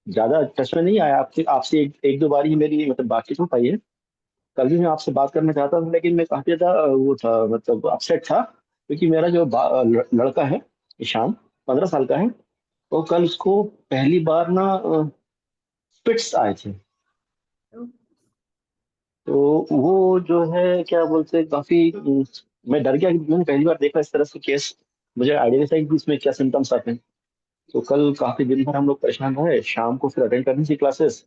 ज्यादा टच में नहीं आया आपसे। आपसे एक दो बार ही मेरी मतलब बातचीत हो पाई है। कल भी मैं आपसे बात करना चाहता था, लेकिन मैं काफी ज्यादा वो था, मतलब अपसेट था, क्योंकि मेरा जो लड़का है ईशान, 15 साल का है, तो कल उसको पहली बार ना फिट्स आए थे। तो वो जो है क्या बोलते हैं, काफी मैं डर गया कि मैंने पहली बार देखा इस तरह से केस। मुझे आइडिया नहीं था कि इसमें क्या सिम्टम्स आते हैं। तो कल काफी दिन भर हम लोग परेशान रहे। शाम को फिर अटेंड करनी थी क्लासेस,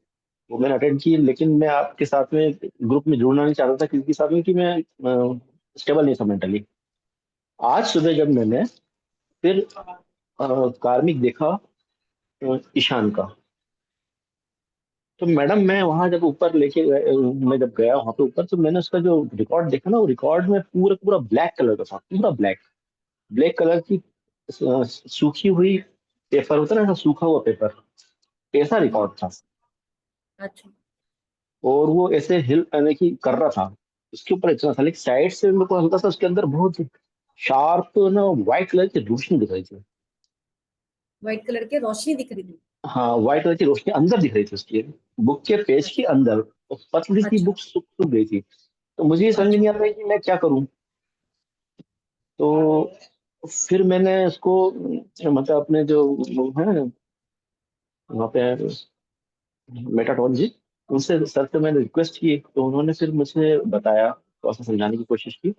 वो मैंने अटेंड की, लेकिन मैं आपके साथ में ग्रुप में जुड़ना नहीं चाहता था, क्योंकि साथ में कि मैं स्टेबल नहीं था मेंटली। आज सुबह जब मैंने फिर कार्मिक देखा, ईशान का, तो मैडम मैं वहां जब ऊपर मैं जब गया वहां पे ऊपर, तो मैंने उसका जो रिकॉर्ड देखा ना, वो रिकॉर्ड में पूरा पूरा ब्लैक कलर का था, पूरा ब्लैक, ब्लैक कलर की सूखी हुई पेपर होता है ना, ऐसा सूखा हुआ पेपर, ऐसा रिकॉर्ड था। अच्छा और वो ऐसे हिल यानी कि कर रहा था, उसके ऊपर इतना था, लेकिन साइड से मेरे को हल्का सा उसके अंदर बहुत शार्प ना व्हाइट कलर की रोशनी दिख रही थी। व्हाइट कलर की रोशनी दिख रही थी। हाँ, व्हाइट कलर की रोशनी अंदर दिख रही थी उसकी बुक के पेज के अच्छा अंदर, और पतली सी अच्छा बुक सूख सूख गई थी। तो मुझे ये समझ में अच्छा। नहीं आ रहा है कि मैं क्या करूं। तो फिर मैंने उसको मतलब अपने जो वो है वहाँ पे मेटाटॉन जी, उनसे सर से मैंने रिक्वेस्ट की, तो उन्होंने फिर मुझे बताया, थोड़ा सा समझाने की कोशिश की।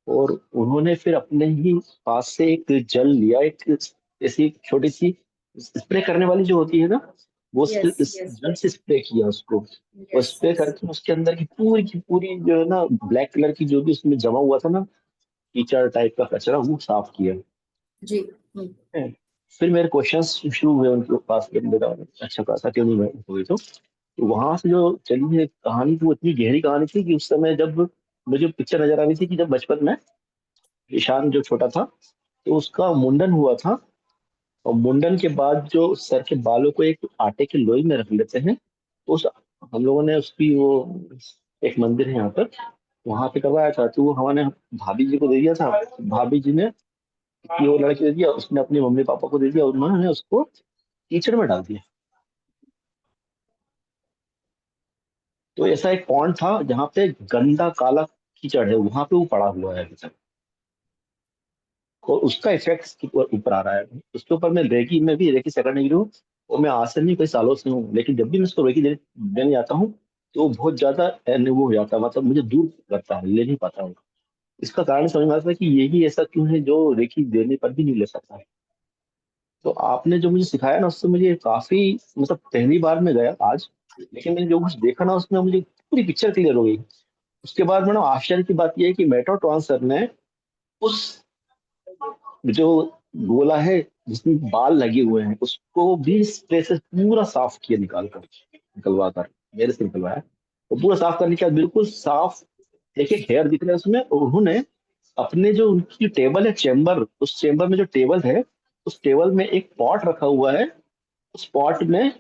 और उन्होंने फिर अपने ही पास से एक जल लिया, एक ऐसी छोटी सी स्प्रे करने वाली जो होती है ना, वो यस इस यस जल से स्प्रे किया उसको। और यस स्प्रे यस। करके उसके अंदर की पूरी जो है ना ब्लैक कलर की जो भी उसमें जमा हुआ था ना, कीचड़ टाइप का कचरा, वो साफ किया जी। है। फिर मेरे क्वेश्चंस शुरू हुए उनके पास कि बेटा अच्छा खासा क्यों नहीं हुई। तो वहां से जो चली है कहानी, तो वो इतनी गहरी कहानी थी कि उस समय जब मुझे पिक्चर नजर आ रही थी कि जब बचपन में ईशान जो छोटा था, तो उसका मुंडन हुआ था। और मुंडन के बाद जो सर के बालों को एक आटे की लोई में रख लेते हैं, तो उस हम लोगों ने उसकी वो एक मंदिर है यहाँ पर, वहां पे करवाया था। तो वो हमारे भाभी जी को दे दिया था। भाभी जी ने कि वो लड़की दे दिया, उसने अपने मम्मी पापा को दे दिया, उन्होंने उसको कीचड़ में डाल दिया। तो ऐसा एक पॉन्ड था जहाँ पे गंदा काला कीचड़ है, वहां पे वो पड़ा हुआ है अभी तक। और उसका इफेक्ट उसके ऊपर आ रहा है। उसके ऊपर मैं रेकी में भी रेकी सेकंड डिग्री हूँ, और मैं आज से नहीं कई सालों से हूँ, लेकिन जब भी मैं उसको रेकी देने जाता हूँ, तो वो बहुत ज्यादा वो हो जाता है, मतलब मुझे दूर करता है, ले नहीं पाता हूँ। इसका कारण समझ में आता है कि यही ऐसा क्यों है जो रेकी देने पर भी नहीं ले सकता है। तो आपने जो मुझे सिखाया ना, उससे मुझे काफी, मतलब पहली बार मैं गया आज, लेकिन मैंने जो कुछ देखा ना उसमें मुझे पूरी पिक्चर क्लियर हो गई। उसके बाद मैडम आश्चर्य की बात यह है कि मेट्रो सर ने उस जो गोला है जिसमें बाल लगे हुए हैं, उसको भी स्प्रे से पूरा साफ किया, निकलवा कर मेरे से निकलवाया। वो पूरा साफ करने के बाद बिल्कुल साफ एक एक हेयर दिख रहा है उसमें। और उन्होंने अपने जो उनकी टेबल है, चेम्बर, उस चेम्बर में जो टेबल है, उस टेबल में एक पॉट रखा हुआ है। उस पॉट में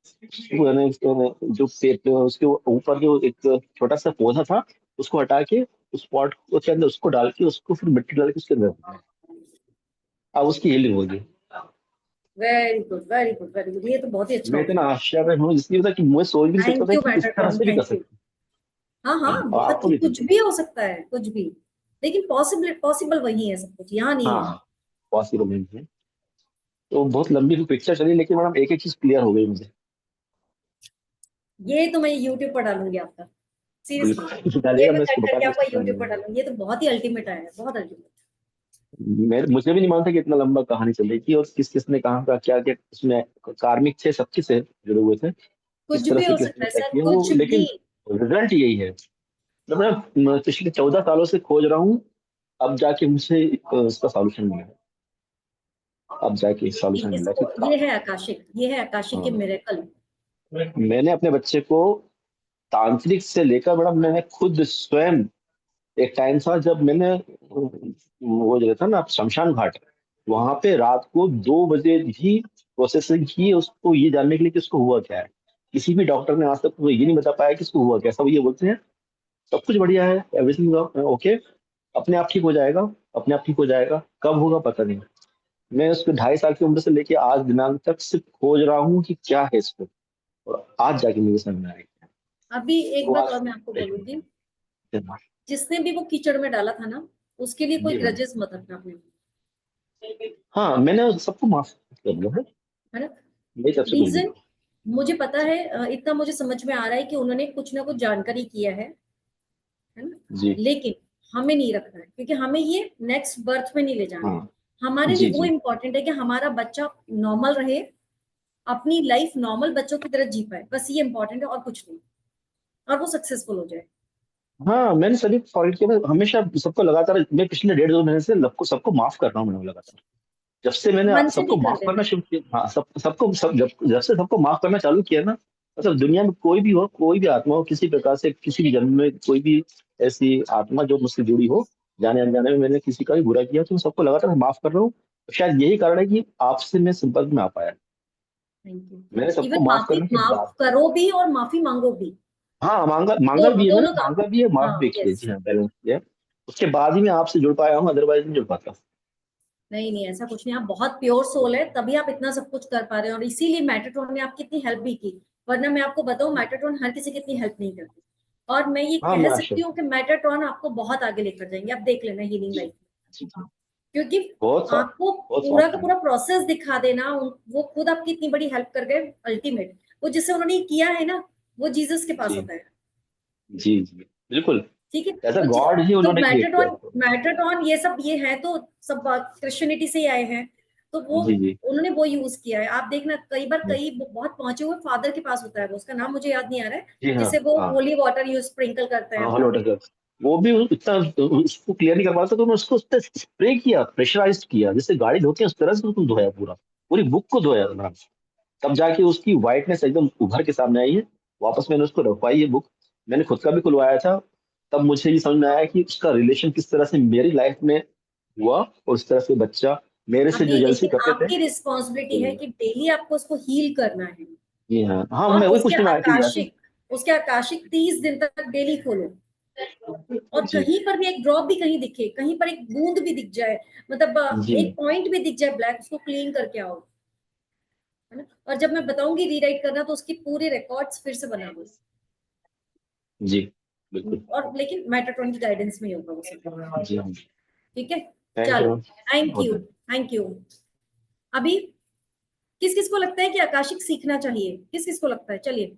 जो उसके ऊपर जो एक छोटा सा पौधा था, उसको हटा के उस पॉट के अंदर उसको डाल के, उसको फिर मिट्टी डाल के उसके अंदर रखा है। अब उसकी हीलिंग होगी। Very good very good very good, ये तो बहुत ही अच्छा मैं इतना ऑप्शन है। आश्चर्य हूँ, इसलिए होता कि मुझे सोच भी नहीं सकता थैंक था यू कि इस तरह मेटाट्रॉन, से भी कर थैंक यू। सकते हाँ हैं। हाँ, और बहुत आपको ही भी कुछ भी हो सकता है, कुछ भी। लेकिन पॉसिबल पॉसिबल वही है, सब कुछ यहाँ नहीं है। हाँ, पॉसिबल नहीं है। तो बहुत लंबी पिक्चर चली, लेकिन मैडम एक एक चीज क्लियर हो गई मुझे। ये तो मैं यूट्यूब पर डालूंगी आपका, सीरियसली। बिल्कुल ये डालिएगा, मैं मैं कट इसको करके बताऊंगा आपका इसको यूट्यूब पर समझाऊंगा। डालूंगी, ये तो बहुत ही अल्टीमेट आया है, बहुत अल्टीमेट। मुझे भी नहीं मालूम था कि इतना लंबा कहानी चल रही थी और किस किसने कहाँ का क्या क्या उसमें कार्मिक थे, सबके से जुड़े हुए थे, किस कुछ तरह भी से हो किसने सकता है क्या सर, किया वो, कुछ भी। लेकिन रिजल्ट यही है। तो मैं पिछले 14 सालों से खोज रहा हूँ, अब जाके मुझे इसका सॉल्यूशन मिला है, अब जाके सॉल्यूशन मिला है इसको, कि ये है आकाशिक, ये है आकाशिक के हाँ, मिरेकल। मैंने अपने बच्चे को तांत्रिक से लेकर, मैडम मैंने खुद स्वयं, एक टाइम था जब मैंने वो जो था ना शमशान घाट, वहां पे रात को 2 बजे भी प्रोसेसिंग की उसको ये जानने के लिए कि उसको हुआ क्या है। किसी भी डॉक्टर ने आज तक वो ये नहीं बता पाया कि उसको हुआ क्या। सब ये बोलते हैं सब कुछ बढ़िया है, एवरीथिंग ओके, अपने आप ठीक हो जाएगा, अपने आप ठीक हो जाएगा, कब होगा पता नहीं। मैं उसको 2.5 साल की उम्र से लेके आज दिनांक तक सिर्फ खोज रहा हूँ कि क्या है इसको, और आज जाके मुझे समझ में आएगा। अभी एक वो बात आज और मैं आपको बोलूंगी, जी जिसने भी वो कीचड़ में डाला था ना, उसके लिए कोई मैम। ग्रजेस मत रखना अपने, हाँ, मैंने सबको माफ कर दिया है, है ना। मेरी तरफ से कुछ भी रीजन नहीं। मुझे पता है, इतना मुझे समझ में आ रहा है कि उन्होंने कुछ ना कुछ जानकारी किया है ना। जी लेकिन हमें नहीं रखना है, क्योंकि हमें ये नेक्स्ट बर्थ में नहीं ले जाना है। हाँ हमारे लिए जी वो जी इम्पोर्टेंट है कि हमारा बच्चा नॉर्मल रहे, अपनी लाइफ नॉर्मल बच्चों की तरह जी पाए, बस ये इम्पोर्टेंट है और कुछ नहीं, और वो सक्सेसफुल हो जाए। हाँ, मैंने सभी फॉरवर्ड किया। मैं हमेशा सबको लगातार, मैं पिछले 1.5-2 महीने से सबको सबको माफ कर रहा हूँ मैंने लगातार। जब से मैंने मन से भी सबको कर माफ देना। करना शुरू किया, हाँ सबको जब से सबको माफ करना चालू किया ना, मतलब दुनिया में कोई भी हो, कोई भी आत्मा हो, किसी प्रकार से किसी भी जन्म में कोई भी ऐसी आत्मा जो मुझसे जुड़ी हो, जाने अनजाने में मैंने किसी का भी बुरा किया, तो मैं सबको लगातार माफ कर रहा हूँ। शायद यही कारण है कि आपसे मैं संपर्क में आ पाया। Thank you. मैंने सबको इवन माफ माफी करने के माफ बाद, करो भी और माफी मांगो भी, हाँ मांगा मांगा दोनों भी है, मैंने दोनों काम। मांगा भी है, माफ भी हाँ, किया यस। जी, हाँ बैलेंस किया। उसके बाद ही मैं आपसे जुड़ पाया हूँ, अदरवाइज नहीं जुड़ पाता। नहीं नहीं, ऐसा कुछ नहीं, आप बहुत प्योर सोल है, तभी आप इतना सब कुछ कर पा रहे हैं, और इसीलिए मेटाट्रॉन ने आपकी इतनी हेल्प भी की। वरना मैं आपको बताऊं, मेटाट्रॉन हर किसी की इतनी हेल्प नहीं करती। और मैं ये हाँ कह माशा, सकती हूँ कि मेटाट्रॉन आपको बहुत आगे लेकर जाएंगे, आप देख लेना हीलिंग लाइफ, जी जी, क्योंकि बहुत आपको बहुत पूरा का सॉफ्ट है। पूरा प्रोसेस दिखा देना, वो खुद आपकी इतनी बड़ी हेल्प कर गए। अल्टीमेट वो जिससे उन्होंने किया है ना, वो जीसस के पास जी होता है। जी जी बिल्कुल, ठीक है। ऐसा तो गॉड ही तो उन्होंने क्रिएट किया मैट्रोन, उसको। मैट्रोटॉन ये सब ये है तो सब क्रिश्चियनिटी से ही आए हैं, तो वो जी जी उन्होंने वो यूज किया है। आप देखना, कई बार हाँ, कई बहुत पहुंचे हुए फादर के पास होता है वो, उसका नाम मुझे याद नहीं आ रहा है, जी हाँ जिसे वो हाँ होली वाटर यूज स्प्रिंकल करते हैं हाँ अपना। हॉल वाटर का, वो भी इतना उसको क्लियर नहीं कर पा रहा था, तो उन्होंने उसको उस पर स्प्रे किया, प्रेशराइज किया, जैसे गाड़ी धोते हैं उस तरह से उसको धोया, पूरा पूरी बुक को धोया ना, तब जाके उसकी व्हाइटनेस एकदम उभर के सामने आई है। वापस मैंने उसको रखवाई है बुक, मैंने खुद का भी खुलवाया था। तब मुझे ये समझ में आया कि उसका रिलेशन किस तरह से मेरी लाइफ में हुआ, और उस तरह से बच्चा मेरे से जो अभी जलसी लेकिन करते थे। आपकी रिस्पॉन्सिबिलिटी है तो कि डेली आपको उसको हील करना है, जी हाँ हाँ, और मैं वही पूछने में आया कि यार। उसके आकाशिक 30 दिन तक डेली खोलो, और जी कहीं पर भी एक ड्रॉप भी कहीं दिखे, कहीं पर एक बूंद भी दिख जाए, मतलब जी एक पॉइंट भी दिख जाए ब्लैक, उसको क्लीन करके आओ, है ना। और जब मैं बताऊंगी रीराइट करना, तो उसकी पूरे रिकॉर्ड्स फिर से बना दो। जी बिल्कुल। और लेकिन मेटाट्रॉन की गाइडेंस में ही होगा वो सब। जी हाँ, ठीक है। थैंक चलो, you. Thank you, okay. Thank you. अभी किस किस को लगता है कि आकाशिक सीखना चाहिए, किस किस को लगता है? चलिए,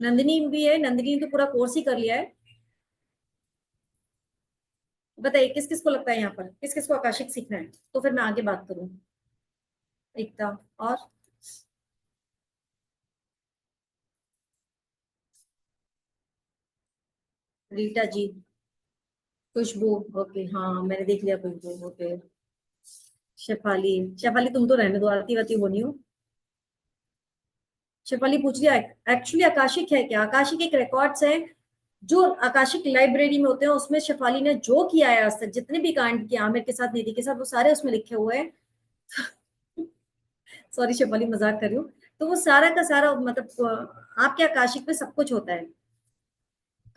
नंदिनी भी है, नंदिनी ने तो पूरा कोर्स ही कर लिया है। बताइए किस किस को लगता है यहाँ पर, किस किस को आकाशिक सीखना है, तो फिर मैं आगे बात करूँ। एकता और रीटा जी, खुशबू, ओके, हाँ मैंने देख लिया खुशबू, ओके। शेफाली, शेफाली तुम तो रहने दो, आती वाती होनी हो। शेफाली पूछ लिया, एक्चुअली आकाशिक है क्या? आकाशिक एक रिकॉर्ड्स है जो आकाशिक लाइब्रेरी में होते हैं, उसमें शेफाली ने जो किया है आज तक, जितने भी कांड किए आमिर के साथ, निधि के साथ, वो सारे उसमें लिखे हुए हैं। सॉरी शेफाली, मजाक कर रही हूँ। तो वो सारा का सारा, मतलब आपके आकाशिक में सब कुछ होता है।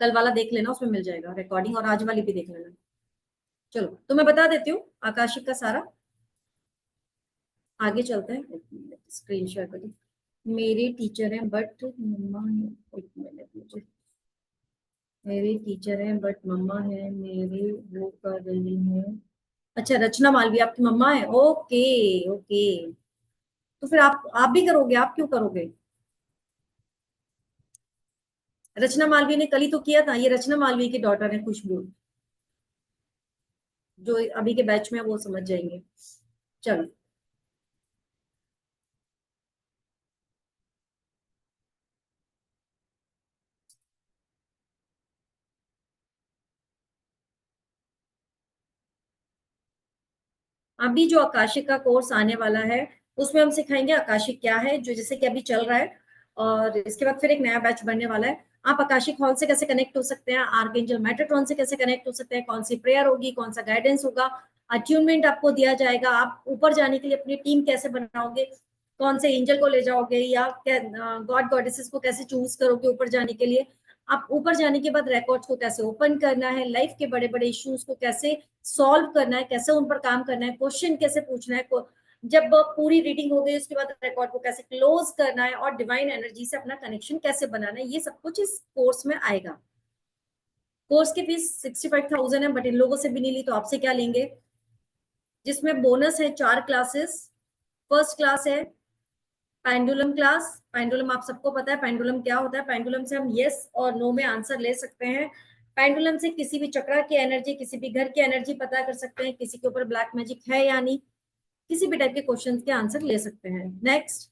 कल वाला देख लेना, उसमें मिल जाएगा रिकॉर्डिंग, और आज वाली भी देख लेना। चलो, तो मैं बता देती हूँ आकाशिक का सारा। आगे चलते हैं, स्क्रीन शेयर करिए। मेरे टीचर हैं बट मम्मा है, एक मिनट मुझे, मेरे टीचर हैं बट मम्मा है मेरे, वो कर रही है। अच्छा, रचना मालवी आपकी मम्मा है, ओके ओके। तो फिर आप भी करोगे? आप क्यों करोगे? रचना मालवी ने कल ही तो किया था, ये रचना मालवी की डॉटर है खुशबू। जो अभी के बैच में है वो समझ जाएंगे। चलो, अभी जो आकाशिक का कोर्स आने वाला है उसमें हम सिखाएंगे आकाशिक क्या है, जो जैसे कि अभी चल रहा है, और इसके बाद फिर एक नया बैच बनने वाला है। आप आकाशिक हॉल से कैसे कनेक्ट हो सकते हैं, आर्कएंजल मेटाट्रॉन से कैसे कनेक्ट हो सकते हैं, कौन सी प्रेयर होगी, कौन सा गाइडेंस होगा, अट्यूनमेंट आपको दिया जाएगा, आप ऊपर जाने के लिए अपनी टीम कैसे बनाओगे, कौन से एंजल को ले जाओगे, या गॉड गॉडेसेस को कैसे चूज करोगे ऊपर जाने के लिए, आप ऊपर जाने के बाद रिकॉर्ड्स को कैसे ओपन करना है, लाइफ के बड़े बड़े इश्यूज को कैसे सॉल्व करना है, कैसे उन पर काम करना है, क्वेश्चन कैसे पूछना है, जब पूरी रीडिंग हो गई उसके बाद रिकॉर्ड को कैसे क्लोज करना है, और डिवाइन एनर्जी से अपना कनेक्शन कैसे बनाना है, ये सब कुछ इस कोर्स में आएगा। कोर्स की फीस 65,000 है, बट इन लोगों से भी नहीं ली तो आपसे क्या लेंगे, जिसमें बोनस है 4 क्लासेस। फर्स्ट क्लास है पेंडुलम क्लास। पेंडुलम आप सबको पता है पेंडुलम क्या होता है, पेंडुलम से हम यस और नो में आंसर ले सकते हैं। पेंडुलम से किसी भी चक्रा की एनर्जी, किसी भी घर की एनर्जी पता कर सकते हैं, किसी के ऊपर ब्लैक मैजिक है या नहीं, किसी भी टाइप के क्वेश्चंस के आंसर ले सकते हैं। नेक्स्ट,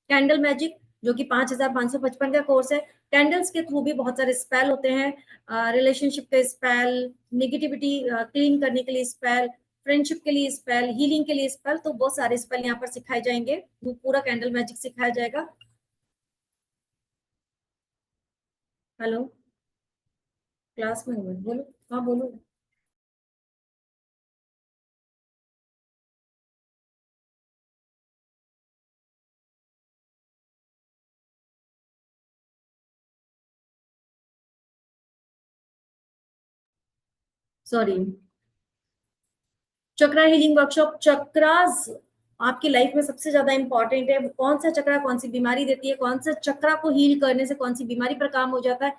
कैंडल मैजिक, जो कि 5,555 का कोर्स है। कैंडल्स के थ्रू भी बहुत सारे स्पेल होते हैं, रिलेशनशिप के स्पेल, नेगेटिविटी क्लीन करने के लिए स्पेल, फ्रेंडशिप के लिए स्पेल, हीलिंग के लिए स्पेल, तो बहुत सारे स्पेल यहाँ पर सिखाए जाएंगे, वो पूरा कैंडल मैजिक सिखाया जाएगा। हेलो, क्लास में हूँ, बोलो। हाँ बोलो। सॉरी, चक्रा हीलिंग वर्कशॉप। चक्रास आपकी लाइफ में सबसे ज्यादा इंपॉर्टेंट है। कौन सा चक्रा कौन सी बीमारी देती है, कौन सा चक्रा को हील करने से कौन सी बीमारी पर काम हो जाता है,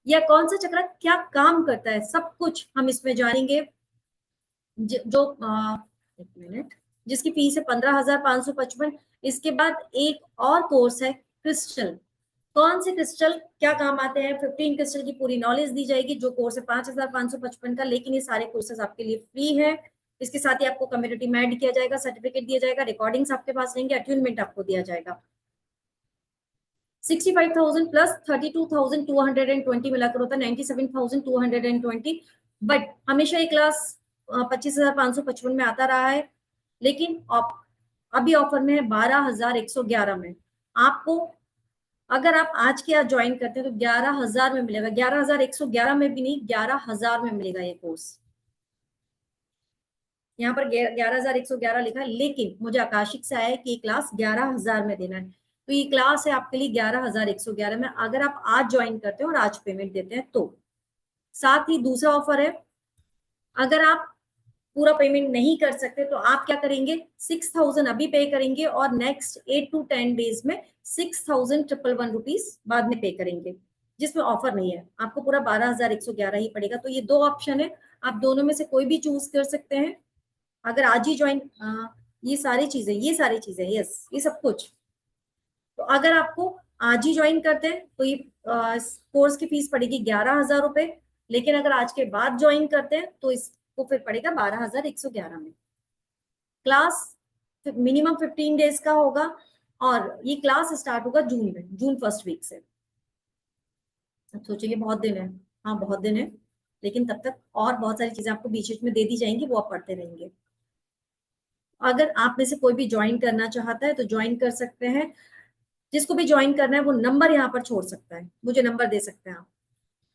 या कौन सा चक्रा क्या काम करता है, सब कुछ हम इसमें जानेंगे। जो एक मिनट, जिसकी फीस है 15,555। इसके बाद एक और कोर्स है क्रिस्टल। कौन से क्रिस्टल क्या काम आते हैं, 15 क्रिस्टल की पूरी नॉलेज दी जाएगी। जो कोर्स है 5,555 का, लेकिन ये सारे कोर्सेज आपके लिए फ्री है। इसके साथ ही आपको कम्युनिटी में ऐड किया जाएगा, सर्टिफिकेट दिया जाएगा, रिकॉर्डिंग्स आपके पास रहेंगे, अट्यूनमेंट आपको दिया जाएगा। 65,000 प्लस 32,220 मिलाकर होता है 97,220। बट हमेशा ये क्लास 25,555 में आता रहा है, लेकिन अभी ऑफर में है 12,111 में। आपको अगर आप आज के आज ज्वाइन करते हैं तो 11,000 में मिलेगा, 11,111 में भी नहीं, 11,000 में मिलेगा ये कोर्स। यहाँ पर 11,111 लिखा है, लेकिन मुझे आकाशिक से आया है कि ये क्लास 11,000 में देना है, तो ये क्लास है आपके लिए 11,111 में, अगर आप आज ज्वाइन करते हैं और आज पेमेंट देते हैं तो। साथ ही दूसरा ऑफर है, अगर आप पूरा पेमेंट नहीं कर सकते तो आप क्या करेंगे, 6,000 अभी पे करेंगे और नेक्स्ट 8 to 10 डेज में 6,111 रुपीज बाद में पे करेंगे, जिसमें ऑफर नहीं है। आपको पूरा 12,111 ही पड़ेगा। तो ये दो ऑप्शन है, आप दोनों में से कोई भी चूज कर सकते हैं। अगर आज ही ज्वाइन, ये सारी चीजें यस, ये सब कुछ, तो अगर आपको आज ही ज्वाइन करते हैं तो ये कोर्स की फीस पड़ेगी 11,000 रुपए, लेकिन अगर आज के बाद ज्वाइन करते हैं तो इसको फिर पड़ेगा 12,111 में। क्लास मिनिमम 15 डेज का होगा, और ये क्लास स्टार्ट होगा जून में, जून फर्स्ट वीक से। अब सोचेंगे बहुत दिन है, हाँ बहुत दिन है, लेकिन तब तक और बहुत सारी चीजें आपको बीच बीच में दे दी जाएंगी, वो आप पढ़ते रहेंगे। अगर आप में से कोई भी ज्वाइन करना चाहता है तो ज्वाइन कर सकते हैं। जिसको भी ज्वाइन करना है वो नंबर यहाँ पर छोड़ सकता है, मुझे नंबर दे सकते हैं आप।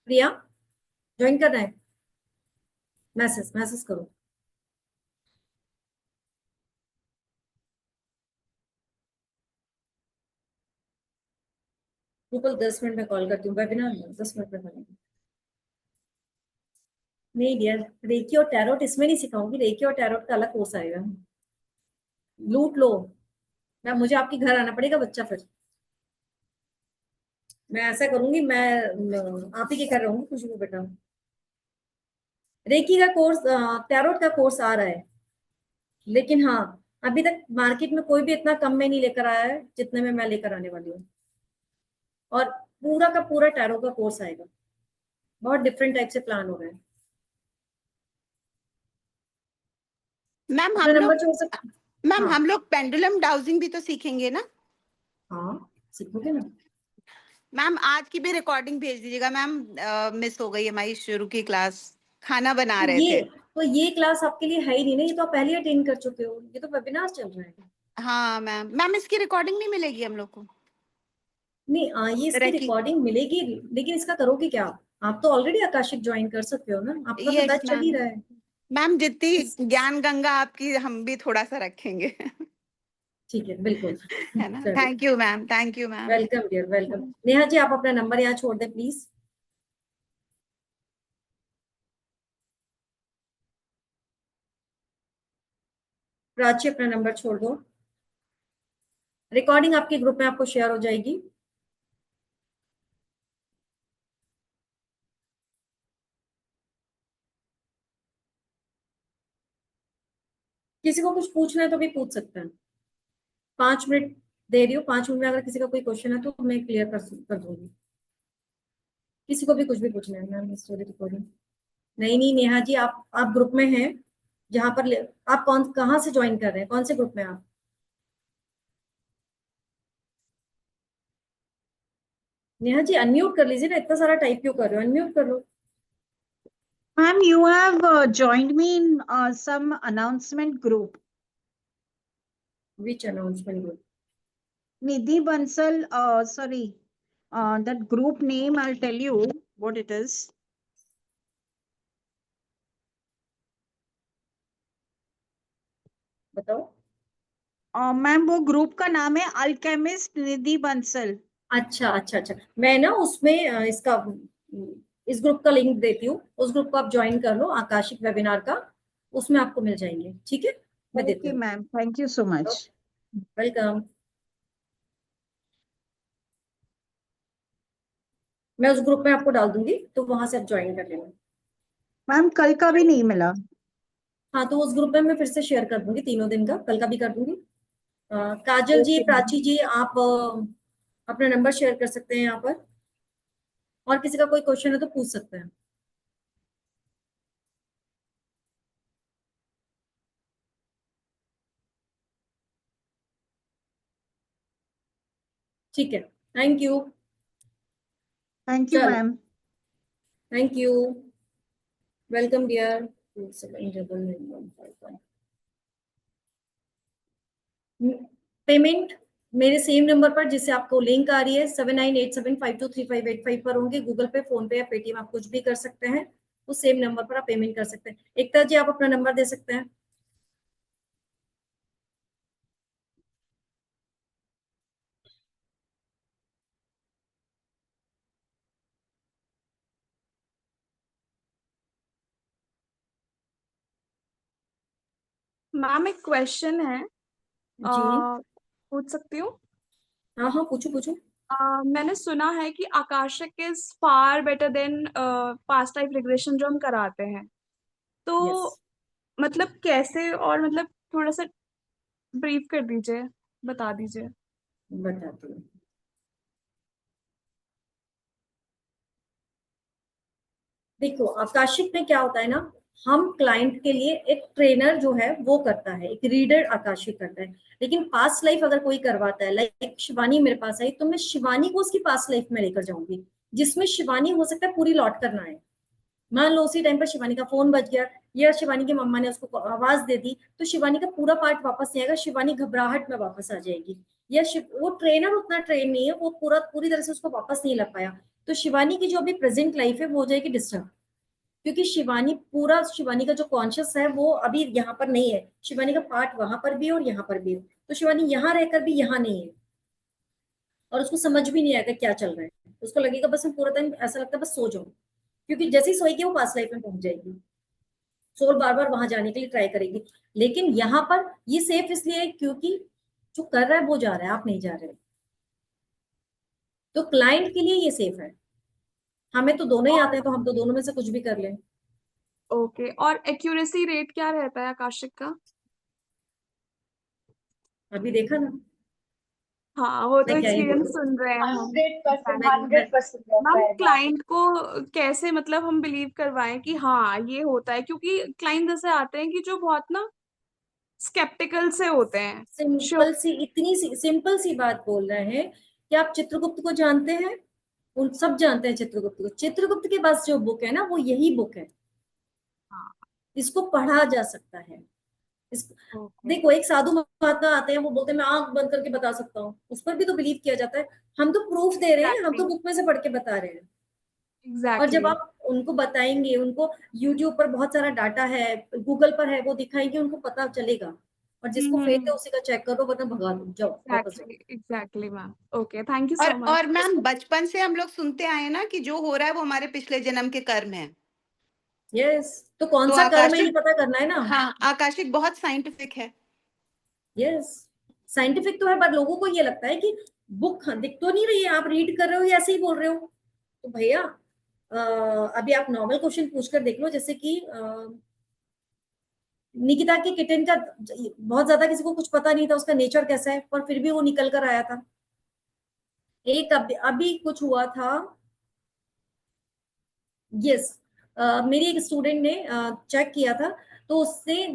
प्रिया, ज्वाइन करना है, मैसेज मैसेज करो। बिल्कुल 10 मिनट में कॉल करती हूँ, वेबिनार में 10 मिनट में करेंगे। नहीं डियर, रेकी और टैरोट इसमें नहीं सिखाऊंगी, रेकी और टैरोट का अलग कोर्स आएगा। लूट लो, मैं मुझे आपके घर आना पड़ेगा बच्चा, फिर मैं ऐसा करूंगी, मैं आप ही के घर रहूंगी खुशबू बेटा। रेकी का कोर्स, टैरोट का कोर्स आ रहा है, लेकिन हाँ अभी तक मार्केट में कोई भी इतना कम में नहीं लेकर आया है जितने में मैं लेकर आने वाली हूँ। और पूरा का पूरा टैरो का कोर्स आएगा, बहुत डिफरेंट टाइप से प्लान हो रहा है। मैम अपना हम नंबर लोग छोड़ सकते। मैम हाँ हम लोग पेंडुलम डाउजिंग भी तो सीखेंगे ना? हाँ सीखोगे ना। मैम आज की भी रिकॉर्डिंग भेज दीजिएगा मैम, मिस हो गई हमारी शुरू की क्लास, खाना बना तो रहे थे। ये क्लास आपके लिए है ही नहीं ना, ये तो आप पहले अटेंड कर चुके हो, ये तो वेबिनार चल रहा है। हाँ मैम, मैम इसकी रिकॉर्डिंग नहीं मिलेगी हम लोग को? नहीं ये इसकी रखी, रिकॉर्डिंग मिलेगी, लेकिन इसका करोगे क्या आप तो ऑलरेडी आकाशिक ज्वाइन कर सकते हो ना, आपका तो यस बैच चल मैम। ही रहा है। मैम जितनी इस ज्ञान गंगा आपकी, हम भी थोड़ा सा रखेंगे। ठीक है बिल्कुल। है ना? चलो thank you ma'am, thank you ma'am. Welcome dear welcome. Neha ji आप अपना नंबर यहाँ छोड़ दें प्लीज। प्राची अपना नंबर छोड़ दो, रिकॉर्डिंग आपके ग्रुप में आपको शेयर हो जाएगी। किसी को कुछ पूछना है तो भी पूछ सकते हैं, 5 मिनट दे रही हूँ, 5 मिनट में अगर किसी का कोई क्वेश्चन है तो मैं क्लियर कर दूंगी। किसी को भी कुछ भी पूछना है मैम, स्टोरी रिकॉर्डिंग। नहीं नहीं नेहा जी आप ग्रुप में हैं, जहां पर आप कहाँ से ज्वाइन कर रहे हैं, कौन से ग्रुप में आप? नेहा जी अनम्यूट कर लीजिए ना, इतना सारा टाइप क्यों कर रहे हो, अनम्यूट कर लो। Ma'am, you have joined me in some announcement group. Which announcement group? Nidhi Bansal, sorry, that group name, I'll tell you what it is. बताओ। Ma'am, वो ग्रुप का नाम है अल्केमिस्ट निधि बंसल। अच्छा अच्छा अच्छा, मैं ना उसमें इस ग्रुप का लिंक देती हूँ, उस ग्रुप को आप ज्वाइन कर लो, आकाशिक वेबिनार का, उसमें आपको मिल जाएंगे, ठीक है? मैं देती Okay, हूँ। ma'am. Thank you so much. Welcome. मैं उस ग्रुप में आपको डाल दूंगी, तो वहां से आप ज्वाइन कर लेना। मैम कल का भी नहीं मिला। हाँ तो उस ग्रुप में मैं फिर से शेयर कर दूंगी, तीनों दिन का, कल का भी कर दूंगी। काजल जी Okay, ma'am. प्राची जी आप अपना नंबर शेयर कर सकते हैं यहाँ पर, और किसी का कोई क्वेश्चन है तो पूछ सकते हैं। ठीक है, थैंक यू। Thank you, चलो ma'am. Thank you, welcome dear. Payment मेरे सेम नंबर पर जिससे आपको लिंक आ रही है 7987523585 पर होंगे, गूगल पे, फोन पे या पेटीएम आप कुछ भी कर सकते हैं, उस सेम नंबर पर आप पेमेंट कर सकते हैं। एकता जी आप अपना नंबर दे सकते हैं। मैम एक क्वेश्चन है, जी पूछ सकती हूँ? हाँ हाँ पूछो पूछो। मैंने सुना है कि Akashic is far better than past life regression जो हम कराते हैं, तो यस मतलब कैसे, और मतलब थोड़ा सा ब्रीफ कर दीजिए, बता दीजिए। बताती हूँ। देखो आकाशिक में क्या होता है ना, हम क्लाइंट के लिए एक ट्रेनर जो है वो करता है, एक रीडर आकाशिक करता है, लेकिन पास्ट लाइफ अगर कोई करवाता है, लाइक शिवानी मेरे पास आई तो मैं शिवानी को उसकी पास्ट लाइफ में लेकर जाऊंगी, जिसमें शिवानी हो सकता है पूरी लौट कर ना आए। मान लो उसी टाइम पर शिवानी का फोन बज गया, या शिवानी की मम्मा ने उसको आवाज दे दी, तो शिवानी का पूरा पार्ट वापस नहीं आएगा, शिवानी घबराहट में वापस आ जाएगी, या वो ट्रेनर उतना ट्रेन नहीं है, वो पूरी तरह से उसको वापस नहीं लग पाया, तो शिवानी की जो अभी प्रेजेंट लाइफ है वो हो जाएगी डिस्टर्ब, क्योंकि शिवानी का जो कॉन्शियस है वो अभी यहाँ पर नहीं है, शिवानी का पार्ट वहां पर भी है और यहाँ पर भी है, तो शिवानी यहाँ रहकर भी यहाँ नहीं है, और उसको समझ भी नहीं आएगा क्या चल रहा है, उसको लगेगा बस मैं पूरा टाइम ऐसा लगता है बस सो जाऊं, क्योंकि जैसे ही सोएगी वो पास्ट लाइफ में पहुंच जाएगी, सोल बार बार वहां जाने के लिए ट्राई करेगी। लेकिन यहाँ पर ये सेफ इसलिए है क्योंकि जो कर रहा है वो जा रहा है, आप नहीं जा रहे, तो क्लाइंट के लिए ये सेफ है। हमें तो दोनों ही आते हैं, तो हम तो दोनों में से कुछ भी कर लें। ओके, और एक्यूरेसी रेट क्या रहता है आकाशिक का? अभी देखा ना, हाँ वो तो मैं क्या ही एक्सपीरियंस बोलूं। सुन रहे हैं हम। 100%, मैं 100% मैम रहता है मैम। क्लाइंट को कैसे मतलब हम बिलीव करवाएं कि हाँ ये होता है, क्योंकि क्लाइंट जैसे आते हैं कि जो बहुत ना स्केप्टिकल से होते हैं। सिंपल सी, इतनी सी सिंपल सी बात बोल रहे हैं कि आप चित्रगुप्त को जानते हैं, उन सब जानते हैं चित्रगुप्त को। चित्रगुप्त के पास जो बुक है ना, वो यही बुक है। इसको पढ़ा जा सकता है। देखो, एक साधु महात्मा आते हैं, वो बोलते हैं मैं आंख बंद करके बता सकता हूँ, उस पर भी तो बिलीव किया जाता है। हम तो प्रूफ दे रहे हैं, हम तो बुक में से पढ़ के बता रहे हैं। और जब आप उनको बताएंगे, उनको यूट्यूब पर बहुत सारा डाटा है, गूगल पर है, वो दिखाएंगे, उनको पता चलेगा। और जिसको फेल है उसी का चेक करो, वरना भगा दो, जाओ वापस जाओ। Exactly ma'am. Okay, thank you so much. और मैम बचपन से हम लोग सुनते आए ना कि जो हो रहा है वो हमारे पिछले जन्म के कर्म है। यस, तो कौन तो सा कर्म है ये आकाशिक, पता करना है ना। हाँ, आकाशिक बहुत साइंटिफिक है। यस, साइंटिफिक तो है, पर लोगों को ये लगता है कि बुक दिख तो नहीं रही है, आप रीड कर रहे हो या ऐसे ही बोल रहे हो। तो भैया अभी आप नॉर्मल क्वेश्चन पूछकर देख लो, जैसे कि निकिता के किटन का बहुत ज्यादा किसी को कुछ पता नहीं था उसका नेचर कैसा है, पर फिर भी वो निकल कर आया था। एक अभी कुछ हुआ था। यस, मेरी एक स्टूडेंट ने चेक किया था, तो उससे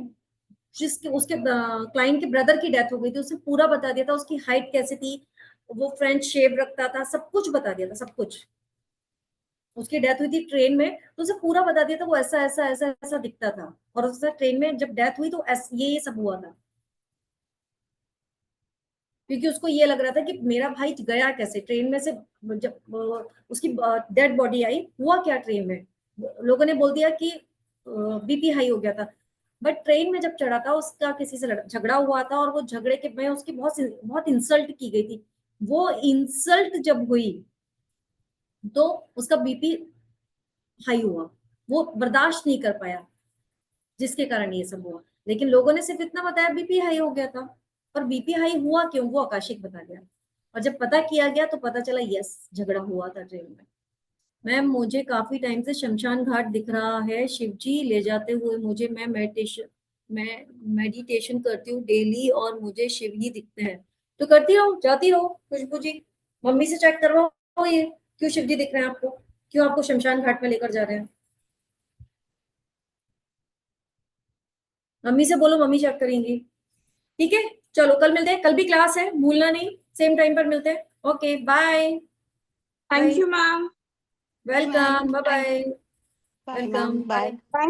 जिसके उसके क्लाइंट के ब्रदर की डेथ हो गई थी, उसने पूरा बता दिया था उसकी हाइट कैसी थी, वो फ्रेंच शेव रखता था, सब कुछ बता दिया था, सब कुछ। उसकी डेथ हुई थी ट्रेन में, तो उसे पूरा बता दिया था वो ऐसा ऐसा ऐसा ऐसा दिखता था। और उससे ट्रेन में जब डेथ हुई तो ये सब हुआ था, क्योंकि उसको ये लग रहा था कि मेरा भाई गया कैसे ट्रेन में से। जब उसकी डेड बॉडी आई, हुआ क्या ट्रेन में, लोगों ने बोल दिया कि बीपी हाई हो गया था। बट ट्रेन में जब चढ़ा था, उसका किसी से झगड़ा हुआ था, और वो झगड़े के में उसकी बहुत बहुत इंसल्ट की गई थी। वो इंसल्ट जब हुई तो उसका बीपी हाई हुआ, वो बर्दाश्त नहीं कर पाया, जिसके कारण ये सब हुआ। लेकिन लोगों ने सिर्फ इतना बताया बीपी हाई हो गया था, पर बीपी हाई हुआ क्यों, वो आकाशिक बता गया। और जब पता किया गया तो पता चला यस, झगड़ा हुआ था ट्रेन में। मैम मुझे काफी टाइम से शमशान घाट दिख रहा है, शिवजी ले जाते हुए मुझे। मैं मेडिटेशन करती हूँ डेली और मुझे शिव ही दिखते हैं। तो करती रहो, जाती रहो खुशबू जी, मम्मी से चेक करवाओ ये क्यों शिवजी दिख रहे हैं आपको, क्यों आपको शमशान घाट में लेकर जा रहे हैं। मम्मी से बोलो, मम्मी चेक करेंगी। ठीक है, चलो कल मिलते हैं, कल भी क्लास है, भूलना नहीं, सेम टाइम पर मिलते हैं। Okay bye. Thank you ma'am. Welcome, bye bye. Bye welcome, ma'am, bye. Bye.